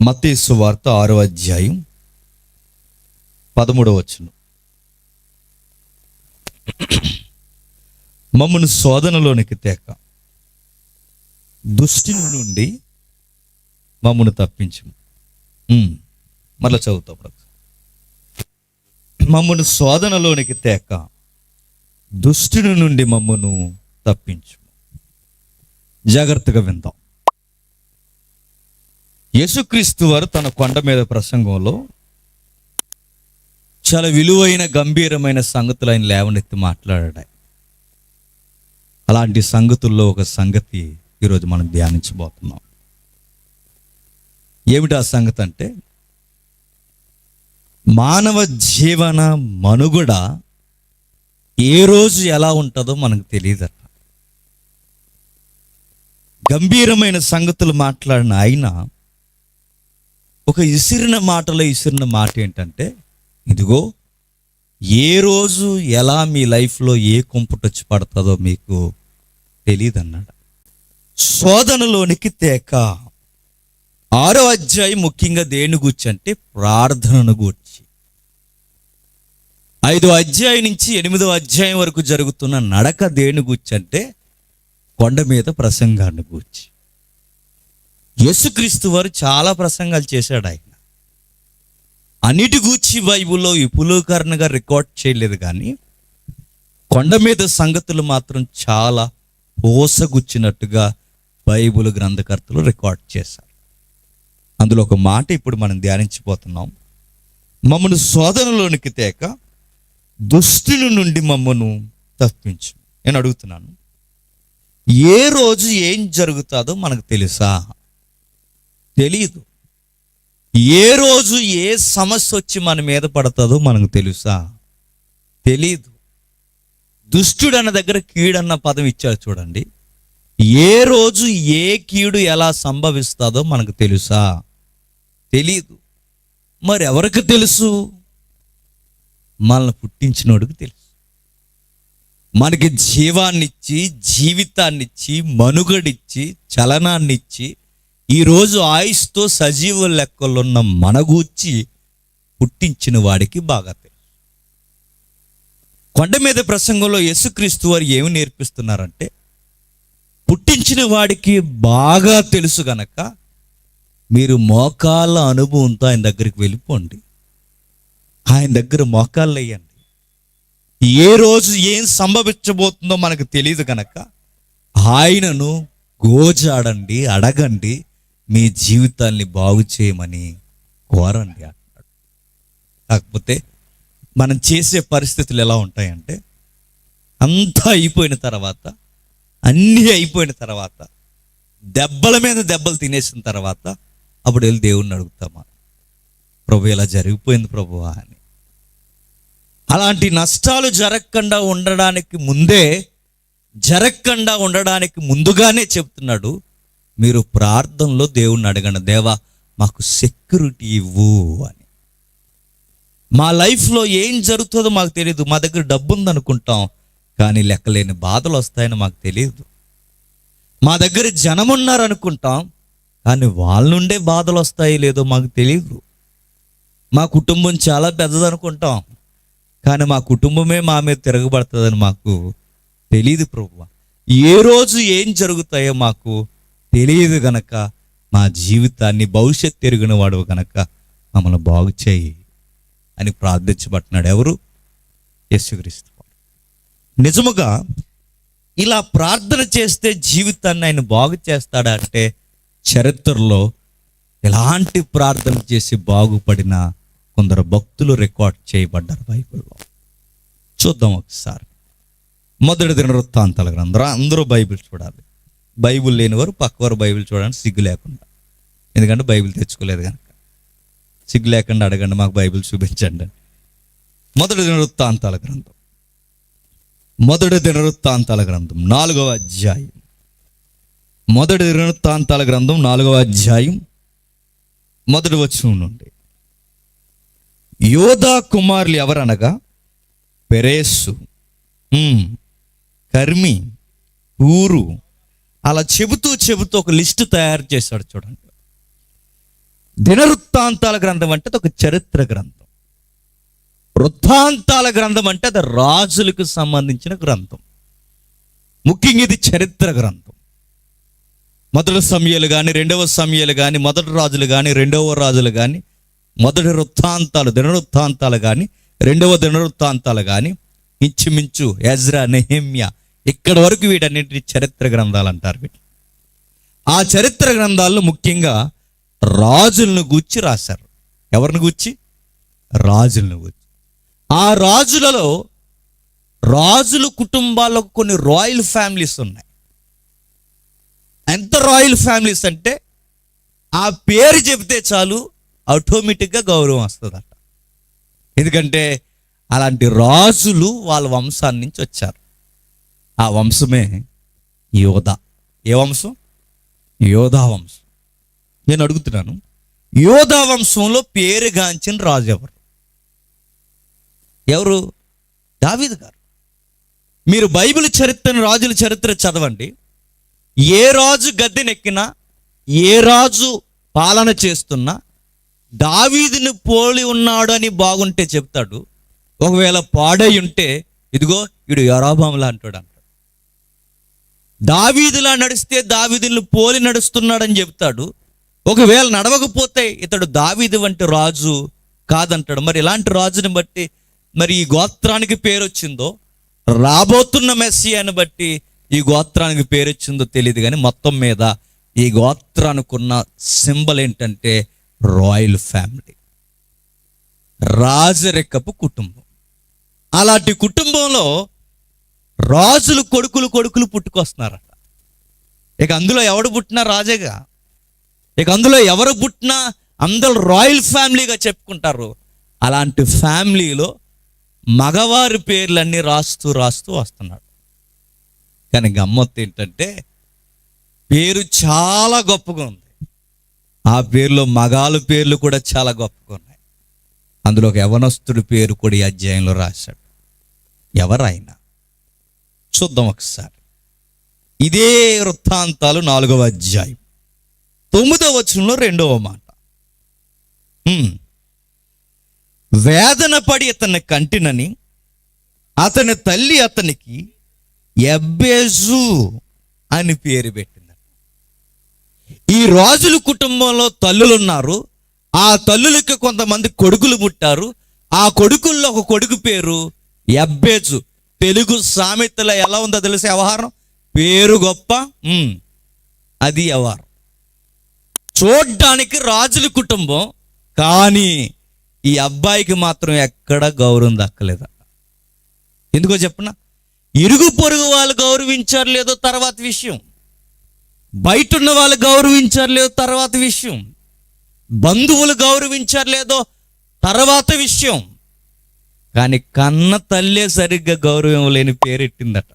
మత్తయి సువార్త 6వ అధ్యాయం 13వ వచనం. మమ్మను శోధనలోనికి తేక దుష్టుని నుండి మమ్మను తప్పించు. మళ్ళా చదువుతాం. మమ్మను శోధనలోనికి తేక దుష్టుని నుండి మమ్మను తప్పించు. జాగ్రత్తగా విందాం. యేసుక్రీస్తు వారు తన కొండ మీద ప్రసంగంలో చాలా విలువైన గంభీరమైన సంగతులు ఆయన లేవనెత్తి మాట్లాడాడు. అలాంటి సంగతుల్లో ఒక సంగతి ఈరోజు మనం ధ్యానించబోతున్నాం. ఏమిటి ఆ సంగతి అంటే, మానవ జీవన మనుగడ ఏ రోజు ఎలా ఉంటుందో మనకు తెలియదట. గంభీరమైన సంగతులు మాట్లాడిన ఆయన ఒక ఇసిరిన మాట ఏంటంటే, ఇదిగో ఏ రోజు ఎలా మీ లైఫ్లో ఏ కుంపటొచ్చి పడుతుందో మీకు తెలియదు అన్నాడు. శోధనలోనికి తేక. 6వ అధ్యాయం ముఖ్యంగా దేని గూర్చి అంటే ప్రార్థనను గూర్చి. 5వ అధ్యాయం నుంచి 8వ అధ్యాయం వరకు జరుగుతున్న నడక దేని గూర్చి అంటే కొండ మీద ప్రసంగాన్ని గూర్చి. యేసుక్రీస్తు వారు చాలా ప్రసంగాలు చేశాడు. ఆయన అన్నిటి గూర్చి బైబిల్లో విపులీకరణగా రికార్డ్ చేయలేదు, కానీ కొండ మీద సంగతులు మాత్రం చాలా పోసగుచ్చినట్టుగా బైబిల్ గ్రంథకర్తలు రికార్డ్ చేశారు. అందులో ఒక మాట ఇప్పుడు మనం ధ్యానించిపోతున్నాం. మమ్మను శోధనలోనికి తేక దుష్టుని నుండి మమ్మను తప్పించు. నేను అడుగుతున్నాను, ఏ రోజు ఏం జరుగుతుందో మనకు తెలుసా? తెలీదు. ఏ రోజు ఏ సమస్య వచ్చి మన మీద పడుతుందో మనకు తెలుసా? తెలీదు. దుష్టుడు అన్న దగ్గర కీడన్న పదం ఇచ్చారు చూడండి. ఏ రోజు ఏ కీడు ఎలా సంభవిస్తుందో మనకు తెలుసా? తెలీదు. మరి ఎవరికి తెలుసు? మనల్ని పుట్టించినోడికి తెలుసు. మనకి జీవాన్నిచ్చి, జీవితాన్నిచ్చి, మనుగడిచ్చి, చలనాన్నిచ్చి, ఈరోజు ఆయుష్తో సజీవ లెక్కలున్న మన గూర్చి పుట్టించిన వాడికి బాగా తెలుసు. కొండ మీద ప్రసంగంలో యేసుక్రీస్తు వారు ఏమి నేర్పిస్తున్నారంటే, పుట్టించిన వాడికి బాగా తెలుసు గనక మీరు మోకాళ్ళ అనుభవంతో ఆయన దగ్గరికి వెళ్ళిపోండి. ఆయన దగ్గర మోకాళ్ళు వేయండి. ఏ రోజు ఏం సంభవించబోతుందో మనకు తెలియదు కనుక ఆయనను గోజాడండి, అడగండి, మీ జీవితాన్ని బాగు చేయమని కోరండి అంటాడు. కాకపోతే మనం చేసే పరిస్థితులు ఎలా ఉంటాయంటే, అంతా అయిపోయిన తర్వాత, అన్నీ అయిపోయిన తర్వాత, దెబ్బల మీద దెబ్బలు తినేసిన తర్వాత అప్పుడు వెళ్ళి దేవుణ్ణి అడుగుతామా, ప్రభు ఇలా జరిగిపోయింది ప్రభువా అని. అలాంటి నష్టాలు జరగకుండా ఉండడానికి ముందుగానే చెప్తున్నాడు, మీరు ప్రార్థనలో దేవుణ్ణి అడగండి, దేవా మాకు సెక్యూరిటీ ఇవ్వు అని. మా లైఫ్లో ఏం జరుగుతుందో మాకు తెలియదు. మా దగ్గర డబ్బు ఉందనుకుంటాం, కానీ లెక్కలేని బాధలు వస్తాయని మాకు తెలియదు. మా దగ్గర జనం ఉన్నారనుకుంటాం, కానీ వాళ్ళ నుండే బాధలు వస్తాయి లేదో మాకు తెలియదు. మా కుటుంబం చాలా పెద్దదనుకుంటాం, కానీ మా కుటుంబమే మా మీద తిరగబడుతుందని మాకు తెలియదు ప్రభువా. ఏ రోజు ఏం జరుగుతాయో మాకు తెలియదు గనక మా జీవితాన్ని భవిష్యత్తు ఎరిగిన వాడు గనక మమ్మల్ని బాగు చేయి అని ప్రార్థించబడుతున్నాడు. ఎవరు? యేసుక్రీస్తు. నిజముగా ఇలా ప్రార్థన చేస్తే జీవితాన్ని ఆయన బాగు చేస్తాడా అంటే, చరిత్రలో ఎలాంటి ప్రార్థన చేసి బాగుపడిన కొందరు భక్తులు రికార్డ్ చేయబడ్డారు బైబిల్లో. చూద్దాం ఒకసారి. మొదటి దినవృత్తాంతాల గ్రంథం. అందరూ బైబిల్ చూడాలి. బైబిల్ లేనివారు పక్కవారు బైబిల్ చూడడానికి సిగ్గు లేకుండా, ఎందుకంటే బైబిల్ తెచ్చుకోలేదు కనుక సిగ్గు లేకుండా అడగండి, మాకు బైబిల్ చూపించండి. మొదటి దినవృత్తాంతాల గ్రంథం 4వ అధ్యాయం. మొదటి దినవృత్తాంతాల గ్రంథం 4వ అధ్యాయం 1వ వచనం నుండి. యోధా కుమారులు ఎవరనగా పెరేసు, కర్మి, ఊరు, అలా చెబుతూ ఒక లిస్టు తయారు చేశాడు చూడండి. దినవృత్తాంతాల గ్రంథం అంటే అది ఒక చరిత్ర గ్రంథం. వృత్తాంతాల గ్రంథం అంటే అది రాజులకు సంబంధించిన గ్రంథం. ముఖ్యంగా ఇది చరిత్ర గ్రంథం. మొదటి సమూయేలు కానీ, రెండవ సమూయేలు కానీ, మొదటి రాజులు కానీ, రెండవ రాజులు కానీ, మొదటి వృత్తాంతాలు దినవృత్తాంతాలు కానీ, రెండవ దినవృత్తాంతాలు కానీ, ఇంచుమించు ఎజ్రా, నెహెమ్యా, ఇక్కడ వరకు వీటన్నింటినీ చరిత్ర గ్రంథాలు అంటారు. వీటి ఆ చరిత్ర గ్రంథాల్లో ముఖ్యంగా రాజులను గూర్చి రాశారు. ఎవరిని గూర్చి? రాజులను గూర్చి. ఆ రాజులలో రాజుల కుటుంబాల్లో కొన్ని రాయల్ ఫ్యామిలీస్ ఉన్నాయి. ఎంత రాయల్ ఫ్యామిలీస్ అంటే ఆ పేరు చెబితే చాలు ఆటోమేటిక్గా గౌరవం వస్తుందట. ఎందుకంటే అలాంటి రాజులు వాళ్ళ వంశాన్ని నుంచి వచ్చారు. ఆ వంశమే యోధా. ఏ వంశం? యోధా వంశం. నేను అడుగుతున్నాను, యోధా వంశంలో పేరుగాంచిన రాజు ఎవరు? ఎవరు? దావీదు గారు. మీరు బైబిల్ చరిత్రను, రాజుల చరిత్ర చదవండి. ఏ రాజు గద్దెనెక్కినా, ఏ రాజు పాలన చేస్తున్నా దావీదుని పోలి ఉన్నాడు అని బాగుంటే చెప్తాడు. ఒకవేళ పాడై ఉంటే ఇదిగో వీడు యరొబాములా అంటాడు. దావీదులా నడిస్తే దావీదుని పోలి నడుస్తున్నాడని చెప్తాడు. ఒకవేళ నడవకపోతే ఇతడు దావీదు వంటి రాజు కాదంటాడు. మరి ఇలాంటి రాజుని బట్టి మరి ఈ గోత్రానికి పేరు వచ్చిందో, రాబోతున్న మెస్సియాని బట్టి ఈ గోత్రానికి పేరు వచ్చిందో తెలియదు, కానీ మొత్తం మీద ఈ గోత్రానికి ఉన్న సింబల్ ఏంటంటే రాయల్ ఫ్యామిలీ, రాజరికపు కుటుంబం. అలాంటి కుటుంబంలో రాజులు కొడుకులు పుట్టుకొస్తున్నారట. ఇక అందులో ఎవడు పుట్టినా రాజేగా. ఇక అందులో ఎవరు పుట్టినా అందరూ రాయల్ ఫ్యామిలీగా చెప్పుకుంటారు. అలాంటి ఫ్యామిలీలో మగవారి పేర్లన్నీ రాస్తూ వస్తున్నాడు. కానీ గమ్మత్తు ఏంటంటే పేరు చాలా గొప్పగా ఉంది. ఆ పేరులో మగాళ్ళ పేర్లు కూడా చాలా గొప్పగా ఉన్నాయి. అందులో ఒక యవనస్తుడి పేరు కూడా ఈ అధ్యాయంలో రాశాడు. ఎవరైనా చూద్దాం ఒకసారి. ఇదే వృత్తాంతాలు 4వ అధ్యాయం 9వ వచనంలో 2వ మాట. వేదన పడి అతన్ని కంటినని అతని తల్లి అతనికి యబ్బేజు అని పేరు పెట్టింది. ఈ రాజుల కుటుంబంలో తల్లులు ఉన్నారు. ఆ తల్లులకి కొంతమంది కొడుకులు పుట్టారు. ఆ కొడుకుల్లో ఒక కొడుకు పేరు యబ్బేజు. తెలుగు సామెతలో ఎలా ఉందో తెలిసే వ్యవహారం, పేరు గొప్ప అది వ్యవహారం. చూడ్డానికి రాజుల కుటుంబం, కానీ ఈ అబ్బాయికి మాత్రం ఎక్కడ గౌరవం దక్కలేదట. ఎందుకో చెప్పనా? ఇరుగు పొరుగు వాళ్ళు గౌరవించారు లేదో తర్వాత విషయం, బయట ఉన్న వాళ్ళు గౌరవించారు లేదో తర్వాత విషయం, బంధువులు గౌరవించారు లేదో తర్వాత విషయం, కానీ కన్న తల్లే సరిగ్గా గౌరవం లేని పేరెట్టిందట.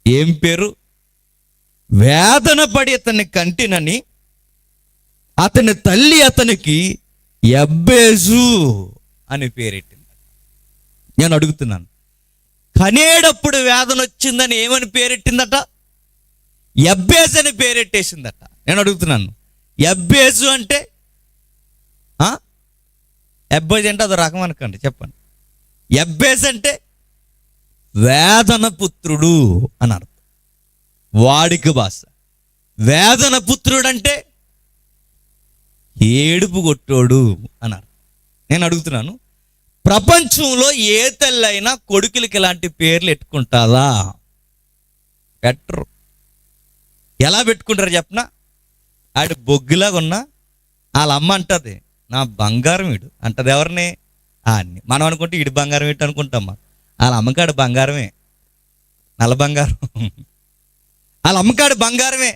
ఏం పేరు? వేదన పడి అతన్ని కంటినని అతని తల్లి అతనికి యబ్బేజు అని పేరెట్టిందట. నేను అడుగుతున్నాను, కనేటప్పుడు వేదన వచ్చిందని ఏమని పేరెట్టిందట? యబ్బేజు అని పేరెట్టేసిందట. నేను అడుగుతున్నాను, యబ్బేజు అంటే యబ్బేజు అంటే అది రకం అనుకోండి, చెప్పండి. యబ్బేజు అంటే వేదన పుత్రుడు అని అర్థం, వాడికి భాష. వేదన పుత్రుడు అంటే ఏడుపు కొట్టోడు అని అర్థం. నేను అడుగుతున్నాను, ప్రపంచంలో ఏ తల్లైనా కొడుకులకి ఇలాంటి పేర్లు పెట్టుకుంటారా? పెట్టరు. ఎలా పెట్టుకుంటారు చెప్పనా? ఆడు బొగ్గులాగా ఉన్నా వాళ్ళ అమ్మ అంటది నా బంగారం వీడు అంటది. ఎవరిని? ఆడిని. మనం అనుకుంటే ఇడు బంగారం వీడు అనుకుంటాం. వాళ్ళ అమ్మకాడు బంగారమే, నల్ల బంగారం. వాళ్ళ అమ్మకాడు బంగారమే.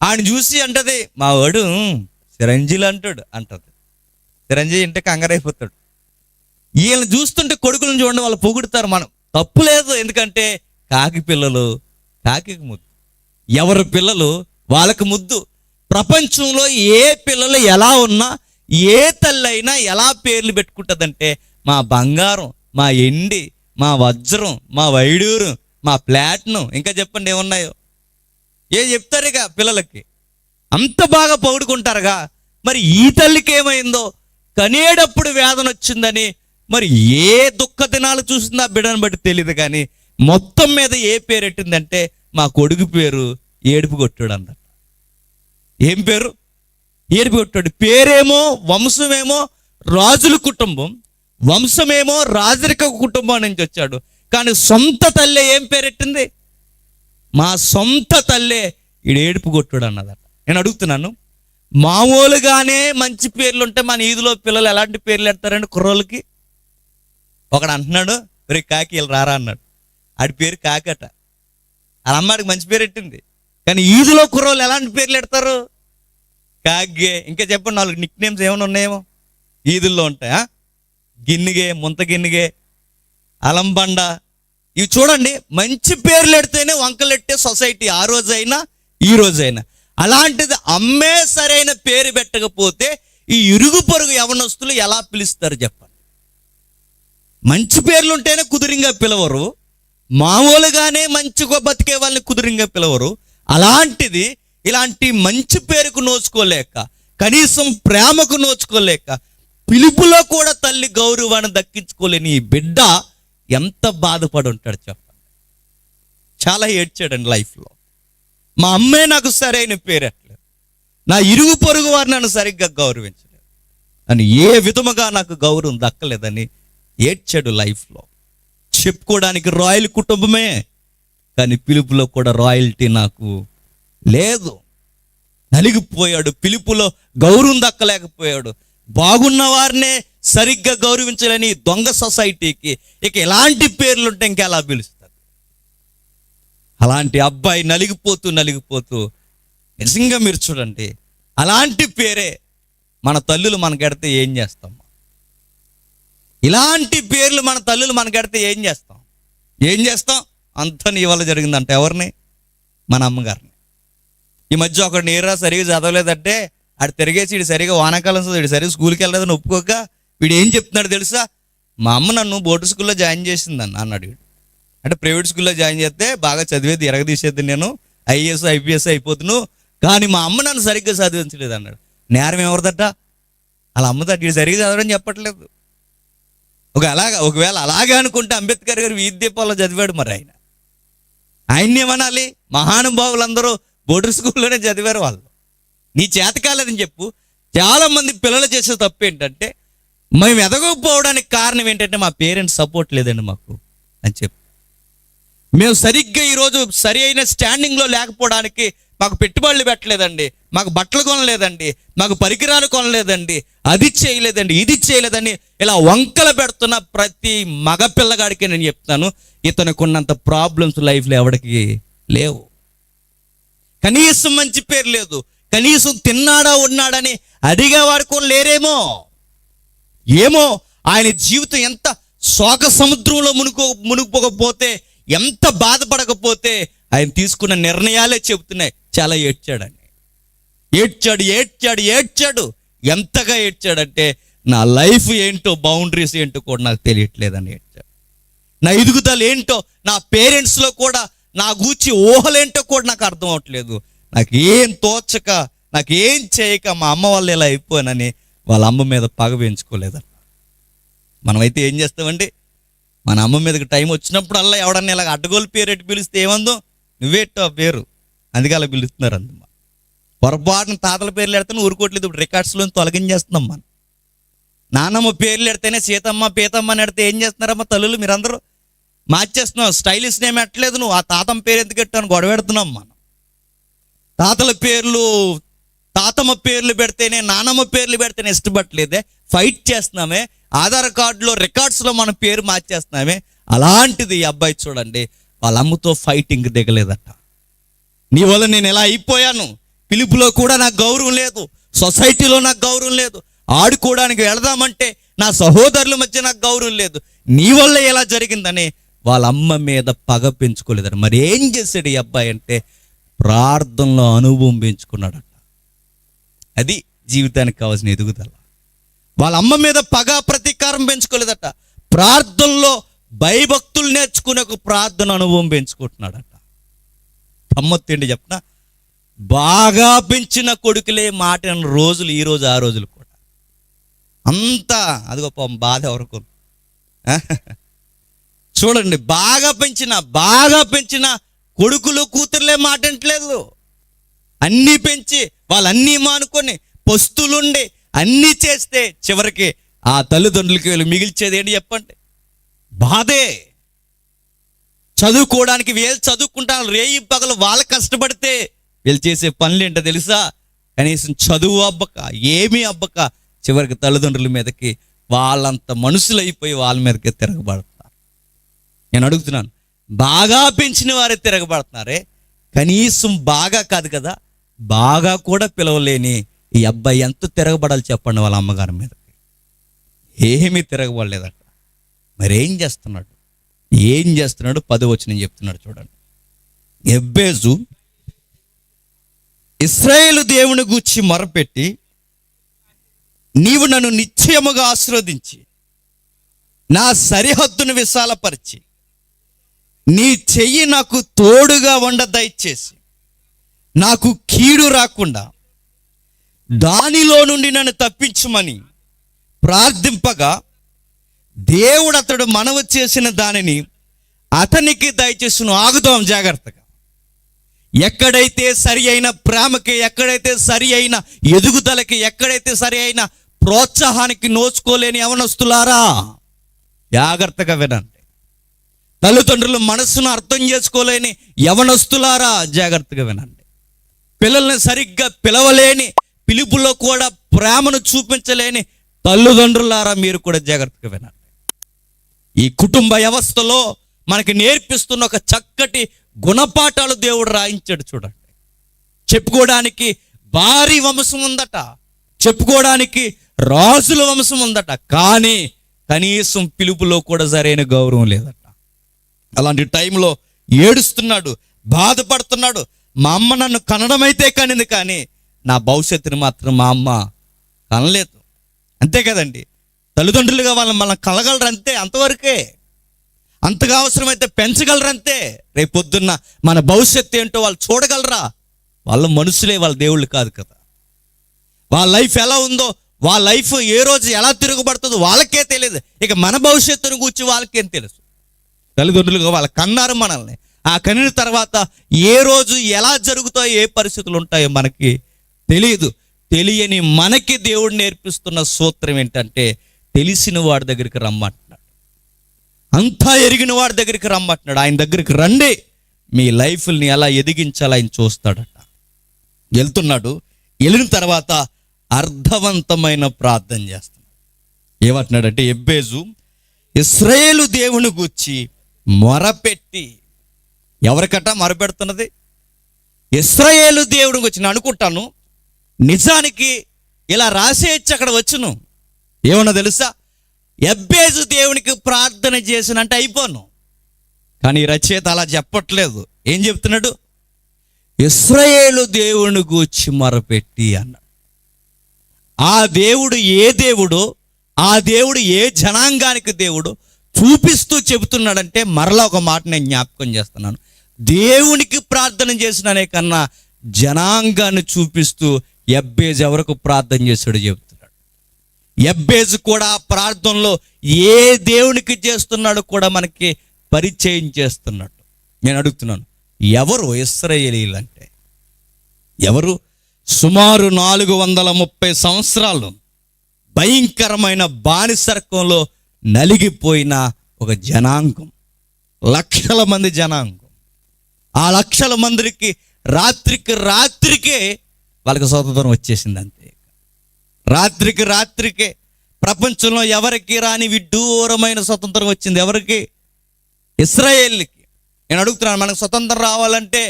ఆయన చూసి అంటది మా వాడు చిరంజీవి అంటాడు అంటది. చిరంజీవి అంటే కంగారైపోతాడు. వీళ్ళని చూస్తుంటే కొడుకులను చూడండి, వాళ్ళు పొగుడుతారు. మనం తప్పు లేదు, ఎందుకంటే కాకి పిల్లలు కాకి ముద్దు, ఎవరి పిల్లలు వాళ్ళకి ముద్దు. ప్రపంచంలో ఏ పిల్లలు ఎలా ఉన్నా, ఏ తల్లైనా ఎలా పేర్లు పెట్టుకుంటుందంటే మా బంగారం, మా ఎండి, మా వజ్రం, మా వైడూరు, మా ప్లాట్నం, ఇంకా చెప్పండి ఏమున్నాయో. ఏం చెప్తారు ఇక పిల్లలకి? అంత బాగా పొగుడుకుంటారుగా. మరి ఈ తల్లికి ఏమైందో, కనేటప్పుడు వేదన వచ్చిందని మరి ఏ దుఃఖ దినాలు చూసిందో ఆ బిడ్డను బట్టి తెలియదు, కానీ మొత్తం మీద ఏ పేరు పెట్టిందంటే మా కొడుకు పేరు ఏడుపు కొట్టాడు అందట. ఏం పేరు? ఏడుపు కొట్టాడు. పేరేమో వంశమేమో రాజుల కుటుంబం, వంశమేమో రాజరిక కుటుంబం నుంచి వచ్చాడు, కానీ సొంత తల్లే ఏం పేరెట్టింది? మా సొంత తల్లే ఈడు ఏడుపు కొట్టాడు అన్నదట. నేను అడుగుతున్నాను, మామూలుగానే మంచి పేర్లు ఉంటే మన ఈదులో పిల్లలు ఎలాంటి పేర్లు పెడతారండి కుర్రోళ్ళకి? ఒకడు అంటున్నాడు, రే కాకి వీళ్ళు రారా అన్నాడు. ఆడి పేరు కాకట. వాళ్ళ అమ్మాడికి మంచి పేరు పెట్టింది, కానీ ఈదులో కుర్రోళ్ళు ఎలాంటి పేర్లు పెడతారు? కాగ్గే. ఇంకా చెప్పండి, 4 నిక్ నేమ్స్ ఏమైనా ఉన్నాయేమో ఈదుల్లో ఉంటాయా? గిన్నెగే, ముంత గిన్నెగే, అలంబండ, ఇవి చూడండి. మంచి పేర్లు పెడితేనే వంకలెట్టే సొసైటీ ఆ రోజైనా ఈ రోజైనా. అలాంటిది అమ్మే సరైన పేరు పెట్టకపోతే ఈ ఇరుగు పొరుగు యవనస్తులు ఎలా పిలుస్తారు చెప్పండి? మంచి పేర్లు ఉంటేనే కుదురింగా పిలవరు, మామూలుగానే మంచిగా బతికే వాళ్ళని కుదురింగా పిలవరు. అలాంటిది ఇలాంటి మంచి పేరుకు నోచుకోలేక, కనీసం ప్రేమకు నోచుకోలేక, పిలుపులో కూడా తల్లి గౌరవాన్ని దక్కించుకోలేని ఈ బిడ్డ ఎంత బాధపడి ఉంటాడు చెప్పండి. చాలా ఏడ్చాడండి లైఫ్లో. మా అమ్మే నాకు సరైన పేరెట్లేదు, నా ఇరుగు పొరుగు వారు నన్ను సరిగ్గా గౌరవించలేదు అని, ఏ విధముగా నాకు గౌరవం దక్కలేదని ఏడ్చాడు లైఫ్లో. చెప్పుకోవడానికి రాయల్ కుటుంబమే, కానీ పిలుపులో కూడా రాయల్టీ నాకు లేదు. నలిగిపోయాడు, పిలుపులో గౌరవం దక్కలేకపోయాడు. బాగున్న వారినే సరిగ్గా గౌరవించలేని దొంగ సొసైటీకి ఇక ఎలాంటి పేర్లుంటే ఇంకెలా పిలుస్తారు? అలాంటి అబ్బాయి నలిగిపోతూ నిజంగా మీరు చూడండి, అలాంటి పేరే మన తల్లులు మనకెడితే ఏం చేస్తాం? ఇలాంటి పేర్లు మన తల్లులు మనకెడితే ఏం చేస్తాం? అంతా నీ వల్ల జరిగిందంట. ఎవరిని? మన అమ్మగారిని. ఈ మధ్య ఒకడు నీరా సరిగా చదవలేదంటే ఆడు తిరిగేసి వీడు సరిగా వానాకాలం వీడు సరిగా స్కూల్కి వెళ్ళలేదని ఒప్పుకోక వీడు ఏం చెప్తున్నాడు తెలుసా? మా అమ్మ నన్ను బోర్డు స్కూల్లో జాయిన్ చేసిందని అన్నాడు వీడు. అంటే ప్రైవేట్ స్కూల్లో జాయిన్ చేస్తే బాగా చదివేది, ఎరగదీసేది, నేను ఐఏఎస్ ఐపీఎస్ అయిపోతును, కానీ మా అమ్మ నన్ను సరిగ్గా చదివించలేదు అన్నాడు. నేరం ఎవరిదట? అలా అమ్మదట. వీడు సరిగ్గా చదవడం చెప్పట్లేదు. ఒకవేళ అలాగే అనుకుంటే అంబేద్కర్ గారు వీధి దీపాల్లో చదివాడు, మరి ఆయన్ని ఏమనాలి? మహానుభావులందరూ బోర్డర్ స్కూల్లోనే చదివారు. వాళ్ళు నీ చేత కాలేదని చెప్పు. చాలా మంది పిల్లలు చేసే తప్పు ఏంటంటే, మేము ఎదగకపోవడానికి కారణం ఏంటంటే మా పేరెంట్స్ సపోర్ట్ లేదండి మాకు అని చెప్పు. మేము సరిగ్గా ఈరోజు సరి అయిన స్టాండింగ్లో లేకపోవడానికి మాకు పెట్టుబడులు పెట్టలేదండి, మాకు బట్టలు కొనలేదండి, మాకు పరికరాలు కొనలేదండి, అది చేయలేదండి, ఇది చేయలేదండి, ఇలా వంకలు పెడుతున్న ప్రతి మగ పిల్లగాడికి నేను చెప్తాను, ఇతనికి ఉన్నంత ప్రాబ్లమ్స్ లైఫ్లో ఎవడికి లేవు. కనీసం మంచి పేరు లేదు, కనీసం తిన్నాడా ఉన్నాడని అడిగేవాడు కూడా లేరేమో. ఏమో ఆయన జీవితం ఎంత శోక సముద్రంలో మునిగిపోకపోతే, ఎంత బాధపడకపోతే ఆయన తీసుకున్న నిర్ణయాలే చెబుతున్నాయి. చాలా ఏడ్చాడు. ఎంతగా ఏడ్చాడంటే, నా లైఫ్ ఏంటో, బౌండరీస్ ఏంటో కూడా నాకు తెలియట్లేదని ఏడ్చాడు. నా ఎదుగుదల ఏంటో, నా పేరెంట్స్లో కూడా నా గూర్చి ఊహలేంటో కూడా నాకు అర్థం అవట్లేదు, నాకేం తోచక, నాకేం చేయక మా అమ్మ వాళ్ళు ఇలా అయిపోయానని వాళ్ళ అమ్మ మీద పగ పెంచుకోలేదన్న. మనమైతే ఏం చేస్తామండి? మన అమ్మ మీదకి టైం వచ్చినప్పుడు అలా ఎవడన్నా ఇలాగ అడ్డగోలు పేరు ఎట్టి పిలిస్తే ఏమందో, నువ్వేటో ఆ పేరు, అందుకే అలా పిలుస్తున్నారు అందమ్మ. పొరపాటున తాతల పేర్లు పెడితే ఊరుకోవట్లేదు, ఇప్పుడు రికార్డ్స్లో తొలగించేస్తున్నాం మనం. నాన్నమ్మ పేర్లు పెడితేనే సీతమ్మ పీతమ్మ అని పెడితే ఏం చేస్తున్నారమ్మా తల్లులు మీరందరూ? మార్చేస్తున్నావు. స్టైలిష్ నేమ్ ఎట్టలేదు, నువ్వు ఆ తాతమ్మ పేరు ఎందుకు పెట్టాను గొడవ పెడుతున్నాం మనం. తాతల పేర్లు, తాతమ్మ పేర్లు పెడితేనే, నానమ్మ పేర్లు పెడితేనే ఇష్టపడలేదే, ఫైట్ చేస్తున్నామే. ఆధార్ కార్డులో రికార్డ్స్లో మన పేరు మార్చేస్తున్నామే. అలాంటిది ఈ అబ్బాయి చూడండి, వాళ్ళ అమ్మతో ఫైటింగ్ దిగలేదట. నీ వల్ల నేను ఎలా అయిపోయాను, పిలుపులో కూడా నాకు గౌరవం లేదు, సొసైటీలో నాకు గౌరవం లేదు, ఆడుకోవడానికి వెళదామంటే నా సహోదరుల మధ్య నాకు గౌరవం లేదు, నీ వల్ల ఎలా జరిగిందని వాళ్ళ అమ్మ మీద పగ పెంచుకోలేదట. మరి ఏం చేశాడు ఈ అబ్బాయి అంటే, ప్రార్థనలో అనుభవం పెంచుకున్నాడట. అది జీవితానికి కావాల్సిన ఎదుగుదల. వాళ్ళ అమ్మ మీద పగ ప్రతీకారం పెంచుకోలేదట, ప్రార్థనలో భయభక్తులు నేర్చుకునే ఒక ప్రార్థన అనుభవం పెంచుకుంటున్నాడట. గమ్మత్తు ఏంటి చెప్పనా? బాగా పెంచిన కొడుకులే మాట అన్న రోజులు ఈ రోజు ఆ రోజులు కూడా అంతా అదిగో పాపం బాధ ఎవరికి చూడండి. బాగా పెంచిన కొడుకులు కూతుర్లే మాట వింటలేదు. అన్నీ పెంచి వాళ్ళన్నీ మానుకొని పస్తులుండి అన్నీ చేస్తే చివరికి ఆ తల్లిదండ్రులకి వీళ్ళు మిగిల్చేది ఏంటి చెప్పండి? బాధే. చదువుకోవడానికి వీళ్ళు చదువుకుంటారు, రేయి పగలు వాళ్ళు కష్టపడితే వీళ్ళు చేసే పనులు ఏంటో తెలుసా? కనీసం చదువు అబ్బక ఏమీ అబ్బక చివరికి తల్లిదండ్రుల మీదకి వాళ్ళంత మనుషులు అయిపోయి వాళ్ళ మీదకి తిరగబడతారు. నేను అడుగుతున్నాను, బాగా పెంచిన వారే తిరగబడుతున్నారే, కనీసం బాగా కాదు కదా, బాగా కూడా పిలవలేని ఈ అబ్బాయి ఎంత తిరగబడాలి చెప్పండి వాళ్ళ అమ్మగారి మీదకి? ఏమీ తిరగబడలేదట. మరి ఏం చేస్తున్నాడు? 10వ వచనం చెప్తున్నాడు చూడండి. ఎబ్బేజు ఇశ్రాయేలు దేవుని గూర్చి మొరపెట్టి, నీవు నన్ను నిశ్చయముగా ఆశీర్వదించి నా సరిహద్దును విశాలపరిచి నీ చెయ్యి నాకు తోడుగా ఉండ దయచేసి నాకు కీడు రాకుండా దానిలో నుండి నన్ను తప్పించుమని ప్రార్థింపగా, దేవుడు అతడు మనవి చేసిన దానిని అతనికి దయచేసును. ఆగుదాం జాగ్రత్తగా. ఎక్కడైతే సరి అయిన ప్రేమకి, ఎక్కడైతే సరి అయిన ఎదుగుదలకి, ఎక్కడైతే సరి అయిన ప్రోత్సాహానికి నోచుకోలేని యవనస్తులారా జాగ్రత్తగా వినండి. తల్లిదండ్రుల మనస్సును అర్థం చేసుకోలేని యవనస్తులారా జాగ్రత్తగా వినండి. పిల్లల్ని సరిగ్గా పిలవలేని, పిలుపులో కూడా ప్రేమను చూపించలేని తల్లిదండ్రులారా మీరు కూడా జాగ్రత్తగా వినండి. ఈ కుటుంబ వ్యవస్థలో మనకి నేర్పిస్తున్న ఒక చక్కటి గుణపాఠాలు దేవుడు రాయించాడు చూడండి. చెప్పుకోవడానికి భారీ వంశం ఉందట, చెప్పుకోవడానికి రాజుల వంశం ఉందట, కానీ కనీసం పిలుపులో కూడా సరైన గౌరవం లేదట. అలాంటి టైంలో ఏడుస్తున్నాడు, బాధపడుతున్నాడు. మా అమ్మ నన్ను కనడమైతే కనింది, కానీ నా భవిష్యత్తుని మాత్రం మా అమ్మ కనలేదు. అంతే కదండి, తల్లిదండ్రులుగా మనం కలగలరు అంతే, అంతవరకే. అంతగా అవసరమైతే పెంచగలరంతే. రేపొద్దున్న మన భవిష్యత్తు ఏంటో వాళ్ళు చూడగలరా? వాళ్ళ మనుషులే, వాళ్ళ దేవుళ్ళు కాదు కదా. వాళ్ళ లైఫ్ ఎలా ఉందో, వాళ్ళ లైఫ్ ఏ రోజు ఎలా తిరగబడుతుందో వాళ్ళకే తెలియదు. ఇక మన భవిష్యత్తును కూర్చి వాళ్ళకేం తెలుసు? తల్లిదండ్రులుగా వాళ్ళ కన్నారు మనల్ని. ఆ కనిన తర్వాత ఏ రోజు ఎలా జరుగుతాయో, ఏ పరిస్థితులు ఉంటాయో మనకి తెలియదు. తెలియని మనకి దేవుడు నేర్పిస్తున్న సూత్రం ఏంటంటే, తెలిసిన వాడి దగ్గరికి రమ్మంటున్నాడు, అంతా ఎరిగిన వాడి దగ్గరికి రమ్మంటున్నాడు. ఆయన దగ్గరికి రండి, మీ లైఫ్ని ఎలా ఎదిగించాలో ఆయన చూస్తాడట. వెళ్తున్నాడు. వెళ్ళిన తర్వాత అర్థవంతమైన ప్రార్థన చేస్తున్నాడు. ఏమంటున్నాడంటే, ఎబ్బేజు ఇశ్రాయేలు దేవుని గూర్చి మొరపెట్టి, ఎవరికట మొరపెడుతున్నది? ఇశ్రాయేలు దేవుని గురించి. నేను అనుకుంటాను నిజానికి ఇలా రాసేయచ్చు అక్కడ వచ్చును. ఏమన్నా తెలుసా? ఎబ్బేజు దేవునికి ప్రార్థన చేసినంటే అయిపోను. కానీ రచయిత అలా చెప్పట్లేదు. ఏం చెప్తున్నాడు? ఇశ్రాయేలు దేవుని గూర్చి మొరపెట్టి అన్నాడు. ఆ దేవుడు ఏ దేవుడో, ఆ దేవుడు ఏ జనాంగానికి దేవుడో చూపిస్తూ చెబుతున్నాడంటే, మరలా ఒక మాట నేను జ్ఞాపకం చేస్తున్నాను. దేవునికి ప్రార్థన చేసిననే కన్నా జనాంగాన్ని చూపిస్తూ ఎబ్బేజు ఎవరికి ప్రార్థన చేశాడో చెబుతున్నాడు. ఎబ్బేజు కూడా ప్రార్థనలో ఏ దేవునికి చేస్తున్నాడో కూడా మనకి పరిచయం చేస్తున్నాడు. నేను అడుగుతున్నాను, ఎవరు ఇశ్రాయేలీయులు అంటే? ఎవరు? సుమారు 430 సంవత్సరాలు భయంకరమైన బానిసత్వంలో నలిగిపోయిన ఒక జనాంగం, లక్షల మంది జనాంగం. ఆ లక్షల మందికి రాత్రికే వాళ్ళకి స్వతంత్రం వచ్చేసింది. అంతే, రాత్రికే ప్రపంచంలో ఎవరికి రాని విడ్డూరమైన స్వతంత్రం వచ్చింది. ఎవరికి? ఇశ్రాయేలుకి. నేను అడుగుతున్నాను, మనకు స్వతంత్రం రావాలంటే